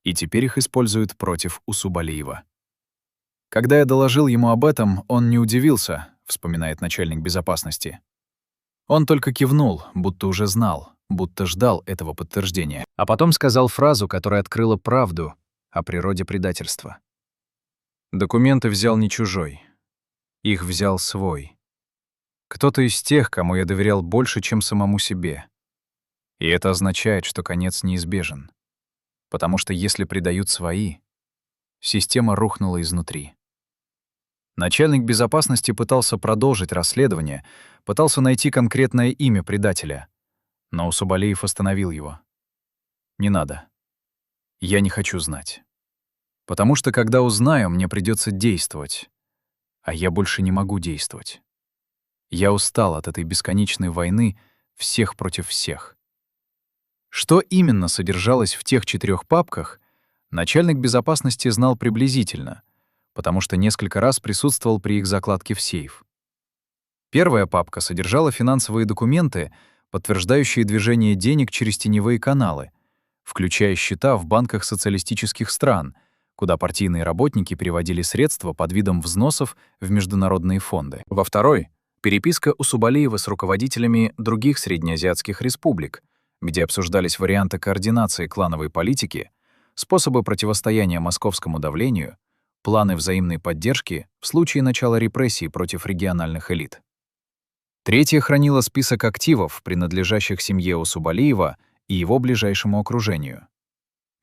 и теперь их используют против Усубалиева. Когда я доложил ему об этом, он не удивился, вспоминает начальник безопасности. Он только кивнул, будто уже знал, будто ждал этого подтверждения. А потом сказал фразу, которая открыла правду о природе предательства. Документы взял не чужой. Их взял свой. Кто-то из тех, кому я доверял больше, чем самому себе. И это означает, что конец неизбежен. Потому что если предают свои, система рухнула изнутри. Начальник безопасности пытался продолжить расследование, пытался найти конкретное имя предателя, но Усубалиев остановил его. «Не надо. Я не хочу знать. Потому что, когда узнаю, мне придется действовать, а я больше не могу действовать. Я устал от этой бесконечной войны всех против всех». Что именно содержалось в тех 4 папках, начальник безопасности знал приблизительно, потому что несколько раз присутствовал при их закладке в сейф. Первая папка содержала финансовые документы, подтверждающие движение денег через теневые каналы, включая счета в банках социалистических стран, куда партийные работники переводили средства под видом взносов в международные фонды. Во второй — переписка Усубалиева с руководителями других среднеазиатских республик, где обсуждались варианты координации клановой политики, способы противостояния московскому давлению, планы взаимной поддержки в случае начала репрессий против региональных элит. Третья хранила список активов, принадлежащих семье Усубалиева и его ближайшему окружению.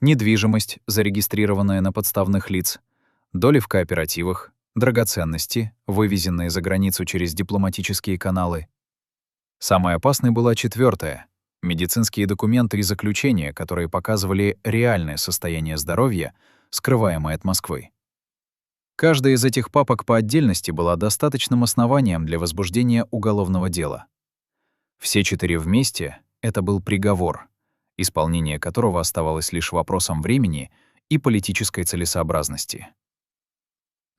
Недвижимость, зарегистрированная на подставных лиц, доли в кооперативах, драгоценности, вывезенные за границу через дипломатические каналы. Самой опасной была четвертая — медицинские документы и заключения, которые показывали реальное состояние здоровья, скрываемое от Москвы. Каждая из этих папок по отдельности была достаточным основанием для возбуждения уголовного дела. Все 4 вместе — это был приговор, исполнение которого оставалось лишь вопросом времени и политической целесообразности.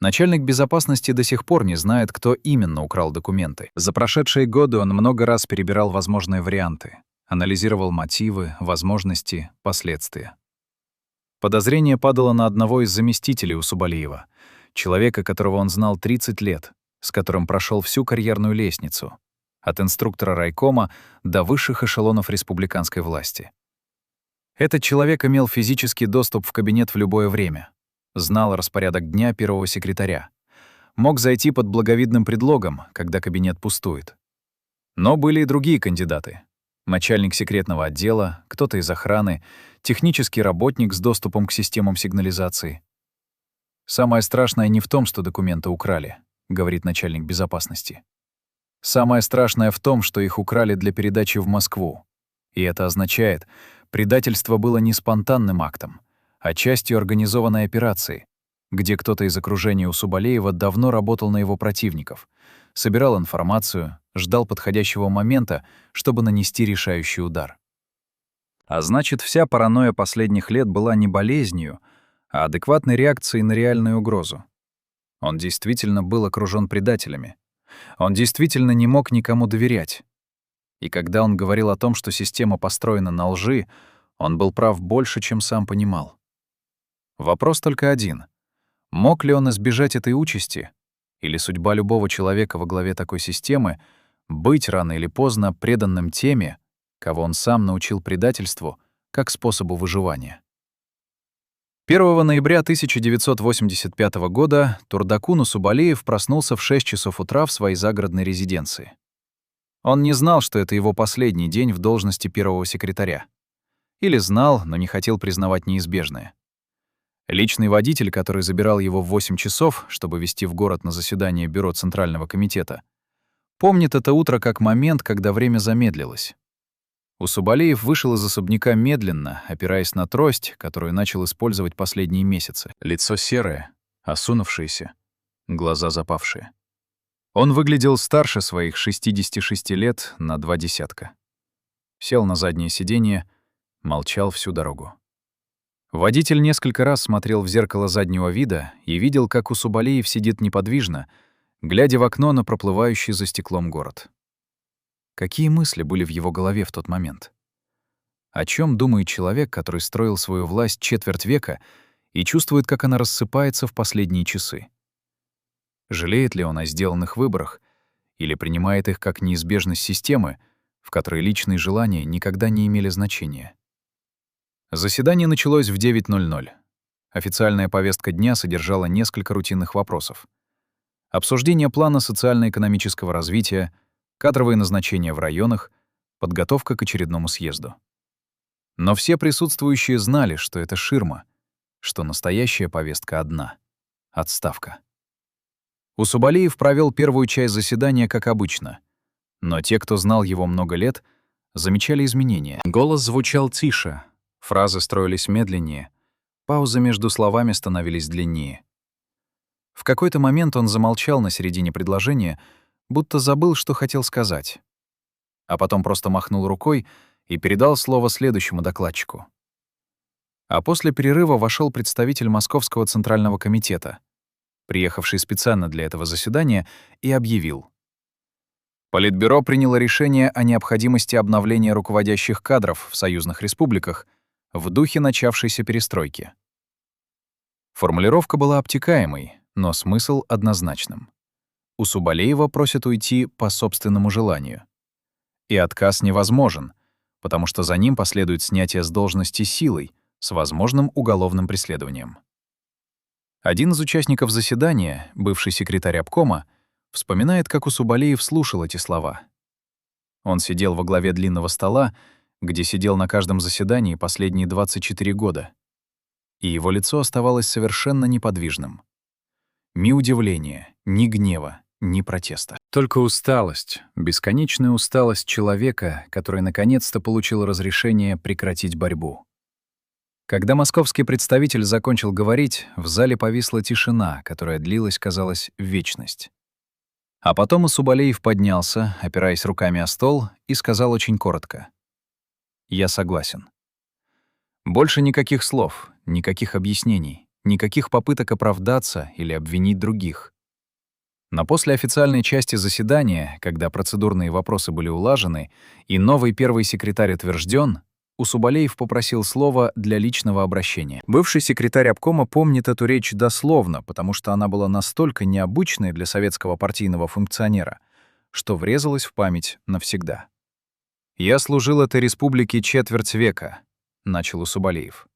Начальник безопасности до сих пор не знает, кто именно украл документы. За прошедшие годы он много раз перебирал возможные варианты, анализировал мотивы, возможности, последствия. Подозрение падало на одного из заместителей Усубалиева, человека, которого он знал 30 лет, с которым прошел всю карьерную лестницу, от инструктора райкома до высших эшелонов республиканской власти. Этот человек имел физический доступ в кабинет в любое время, знал распорядок дня первого секретаря, мог зайти под благовидным предлогом, когда кабинет пустует. Но были и другие кандидаты. Начальник секретного отдела, кто-то из охраны, технический работник с доступом к системам сигнализации. «Самое страшное не в том, что документы украли», — говорит начальник безопасности. «Самое страшное в том, что их украли для передачи в Москву. И это означает, предательство было не спонтанным актом, а частью организованной операции, где кто-то из окружения Усубалиева давно работал на его противников, собирал информацию, ждал подходящего момента, чтобы нанести решающий удар. А значит, вся паранойя последних лет была не болезнью, а адекватной реакцией на реальную угрозу. Он действительно был окружён предателями. Он действительно не мог никому доверять. И когда он говорил о том, что система построена на лжи, он был прав больше, чем сам понимал. Вопрос только один. Мог ли он избежать этой участи? Или судьба любого человека во главе такой системы — быть рано или поздно преданным теме, кого он сам научил предательству как способу выживания? 1 ноября 1985 года Турдакун Усубалиев проснулся в 6 часов утра в своей загородной резиденции. Он не знал, что это его последний день в должности первого секретаря. Или знал, но не хотел признавать неизбежное. Личный водитель, который забирал его в 8 часов, чтобы везти в город на заседание Бюро Центрального комитета, помнит это утро как момент, когда время замедлилось. Усубалиев вышел из особняка медленно, опираясь на трость, которую начал использовать последние месяцы. Лицо серое, осунувшееся, глаза запавшие. Он выглядел старше своих 66 лет на 2 десятка. Сел на заднее сиденье, молчал всю дорогу. Водитель несколько раз смотрел в зеркало заднего вида и видел, как Усубалиев сидит неподвижно, глядя в окно на проплывающий за стеклом город. Какие мысли были в его голове в тот момент? О чем думает человек, который строил свою власть четверть века и чувствует, как она рассыпается в последние часы? Жалеет ли он о сделанных выборах или принимает их как неизбежность системы, в которой личные желания никогда не имели значения? Заседание началось в 9:00. Официальная повестка дня содержала несколько рутинных вопросов. Обсуждение плана социально-экономического развития, кадровые назначения в районах, подготовка к очередному съезду. Но все присутствующие знали, что это ширма, что настоящая повестка одна — отставка. Усубалиев провел первую часть заседания как обычно, но те, кто знал его много лет, замечали изменения. Голос звучал тише, фразы строились медленнее, паузы между словами становились длиннее. В какой-то момент он замолчал на середине предложения, будто забыл, что хотел сказать. А потом просто махнул рукой и передал слово следующему докладчику. А после перерыва вошел представитель Московского Центрального комитета, приехавший специально для этого заседания, и объявил. Политбюро приняло решение о необходимости обновления руководящих кадров в союзных республиках в духе начавшейся перестройки. Формулировка была обтекаемой, но смысл однозначным. Усубалиева просят уйти по собственному желанию. И отказ невозможен, потому что за ним последует снятие с должности силой с возможным уголовным преследованием. Один из участников заседания, бывший секретарь обкома, вспоминает, как Усубалиев слушал эти слова. Он сидел во главе длинного стола, где сидел на каждом заседании последние 24 года, и его лицо оставалось совершенно неподвижным. Ни удивления, ни гнева, ни протеста. Только усталость, бесконечная усталость человека, который наконец-то получил разрешение прекратить борьбу. Когда московский представитель закончил говорить, в зале повисла тишина, которая длилась, казалось, вечность. А потом Усубалеев поднялся, опираясь руками о стол, и сказал очень коротко: «Я согласен». Больше никаких слов, никаких объяснений, никаких попыток оправдаться или обвинить других. На послеофициальной части заседания, когда процедурные вопросы были улажены и новый первый секретарь утвержден, Усубалеев попросил слова для личного обращения. Бывший секретарь обкома помнит эту речь дословно, потому что она была настолько необычной для советского партийного функционера, что врезалась в память навсегда. «Я служил этой республике четверть века», — начал Усубалеев.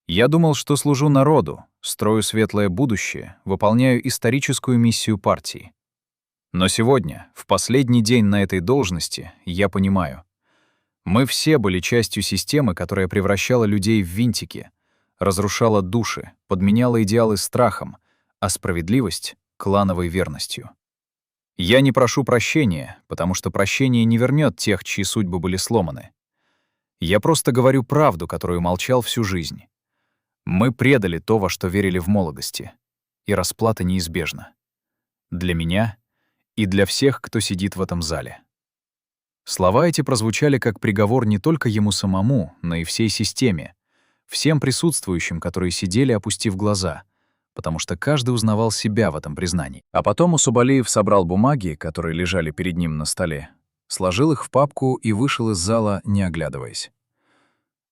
«Я думал, что служу народу, строю светлое будущее, выполняю историческую миссию партии. Но сегодня, в последний день на этой должности, я понимаю, мы все были частью системы, которая превращала людей в винтики, разрушала души, подменяла идеалы страхом, а справедливость — клановой верностью. Я не прошу прощения, потому что прощение не вернет тех, чьи судьбы были сломаны. Я просто говорю правду, которую молчал всю жизнь. Мы предали то, во что верили в молодости, и расплата неизбежна. Для меня и для всех, кто сидит в этом зале». Слова эти прозвучали как приговор не только ему самому, но и всей системе, всем присутствующим, которые сидели, опустив глаза, потому что каждый узнавал себя в этом признании. А потом Усубалеев собрал бумаги, которые лежали перед ним на столе, сложил их в папку и вышел из зала, не оглядываясь.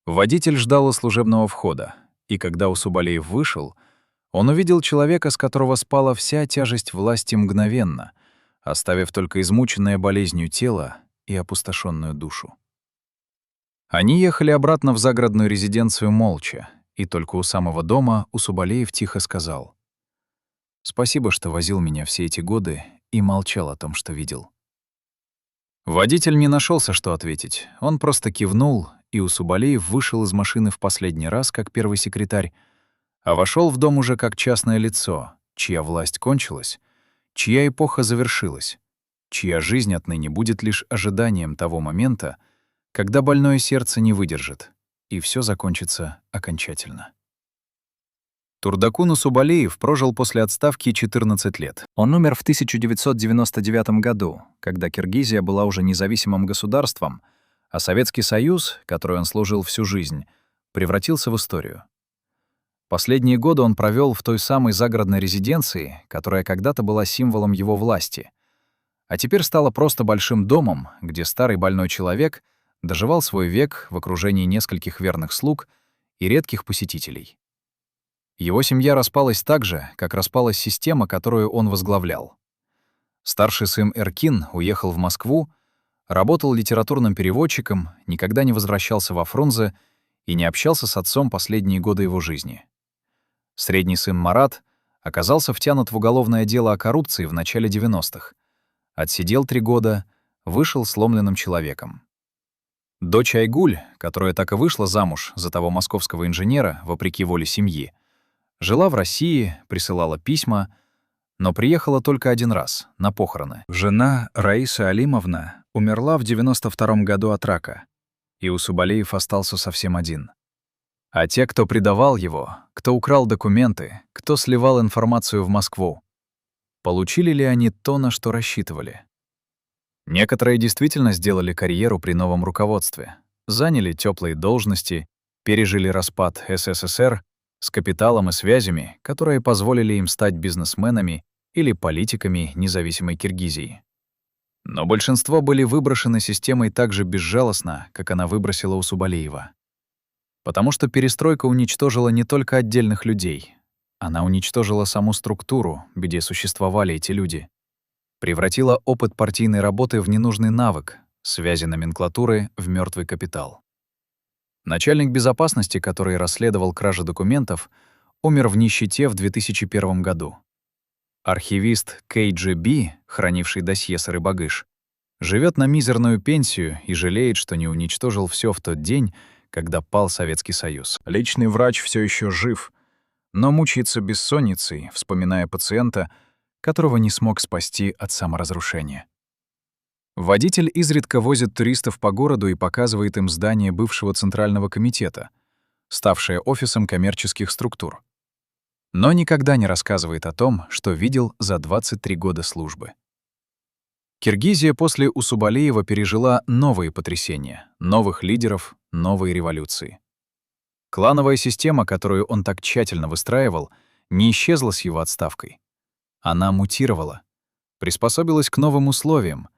Водитель ждал у служебного входа, и когда Усубалеев вышел, он увидел человека, с которого спала вся тяжесть власти мгновенно, оставив только измученное болезнью тело и опустошенную душу. Они ехали обратно в загородную резиденцию молча, и только у самого дома Усубалеев тихо сказал: «Спасибо, что возил меня все эти годы и молчал о том, что видел». Водитель не нашелся, что ответить. Он просто кивнул, и Усубалеев вышел из машины в последний раз как первый секретарь, а вошел в дом уже как частное лицо, чья власть кончилась, чья эпоха завершилась, чья жизнь отныне будет лишь ожиданием того момента, когда больное сердце не выдержит, и все закончится окончательно. Турдакун Усубалеев прожил после отставки 14 лет. Он умер в 1999 году, когда Киргизия была уже независимым государством, а Советский Союз, который он служил всю жизнь, превратился в историю. Последние годы он провел в той самой загородной резиденции, которая когда-то была символом его власти, а теперь стала просто большим домом, где старый больной человек доживал свой век в окружении нескольких верных слуг и редких посетителей. Его семья распалась так же, как распалась система, которую он возглавлял. Старший сын Эркин уехал в Москву, работал литературным переводчиком, никогда не возвращался во Фрунзе и не общался с отцом последние годы его жизни. Средний сын Марат оказался втянут в уголовное дело о коррупции в начале 90-х. Отсидел 3 года, вышел сломленным человеком. Дочь Айгуль, которая так и вышла замуж за того московского инженера, вопреки воле семьи, жила в России, присылала письма, но приехала только один раз, на похороны. Жена Раиса Алимовна умерла в 92-м году от рака, и Усубалеев остался совсем один. А те, кто предавал его, кто украл документы, кто сливал информацию в Москву, получили ли они то, на что рассчитывали? Некоторые действительно сделали карьеру при новом руководстве, заняли теплые должности, пережили распад СССР с капиталом и связями, которые позволили им стать бизнесменами или политиками независимой Киргизии. Но большинство были выброшены системой так же безжалостно, как она выбросила Усубалеева. Потому что перестройка уничтожила не только отдельных людей, она уничтожила саму структуру, где существовали эти люди, превратила опыт партийной работы в ненужный навык, связи номенклатуры в мертвый капитал. Начальник безопасности, который расследовал кражи документов, умер в нищете в 2001 году. Архивист КГБ, хранивший досье Сарыбагыш, живет на мизерную пенсию и жалеет, что не уничтожил все в тот день, когда пал Советский Союз. Личный врач все еще жив, но мучается бессонницей, вспоминая пациента, которого не смог спасти от саморазрушения. Водитель изредка возит туристов по городу и показывает им здание бывшего Центрального комитета, ставшее офисом коммерческих структур. Но никогда не рассказывает о том, что видел за 23 года службы. Киргизия после Усубалиева пережила новые потрясения, новых лидеров, новые революции. Клановая система, которую он так тщательно выстраивал, не исчезла с его отставкой. Она мутировала, приспособилась к новым условиям,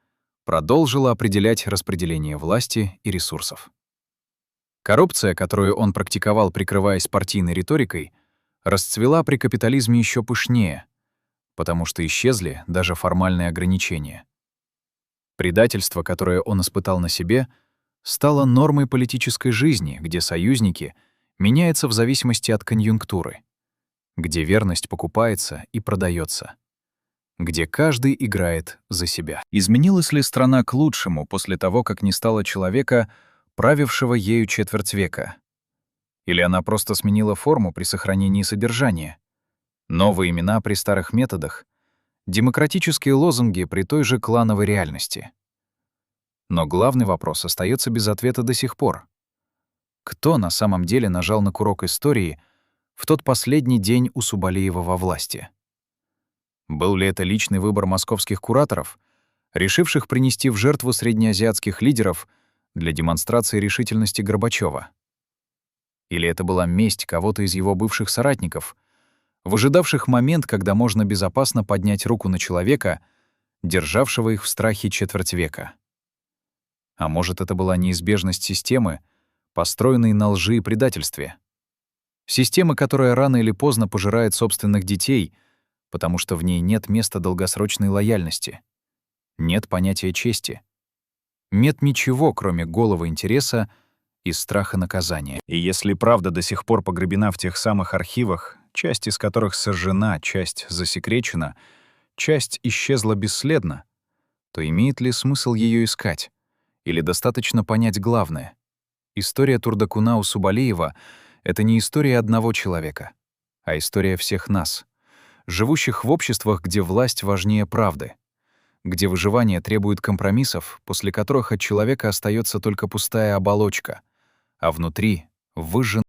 продолжила определять распределение власти и ресурсов. Коррупция, которую он практиковал, прикрываясь партийной риторикой, расцвела при капитализме еще пышнее, потому что исчезли даже формальные ограничения. Предательство, которое он испытал на себе, стало нормой политической жизни, где союзники меняются в зависимости от конъюнктуры, где верность покупается и продается, где каждый играет за себя. Изменилась ли страна к лучшему после того, как не стало человека, правившего ею четверть века? Или она просто сменила форму при сохранении содержания? Новые имена при старых методах? Демократические лозунги при той же клановой реальности? Но главный вопрос остается без ответа до сих пор. Кто на самом деле нажал на курок истории в тот последний день Усубалиева во власти? Был ли это личный выбор московских кураторов, решивших принести в жертву среднеазиатских лидеров для демонстрации решительности Горбачева? Или это была месть кого-то из его бывших соратников, выжидавших момент, когда можно безопасно поднять руку на человека, державшего их в страхе четверть века? А может, это была неизбежность системы, построенной на лжи и предательстве? Системы, которая рано или поздно пожирает собственных детей, потому что в ней нет места долгосрочной лояльности, нет понятия чести, нет ничего, кроме голого интереса и страха наказания. И если правда до сих пор погребена в тех самых архивах, часть из которых сожжена, часть засекречена, часть исчезла бесследно, то имеет ли смысл ее искать? Или достаточно понять главное? История Турдакуна Усубалиева — это не история одного человека, а история всех нас, живущих в обществах, где власть важнее правды, где выживание требует компромиссов, после которых от человека остается только пустая оболочка, а внутри — выжженный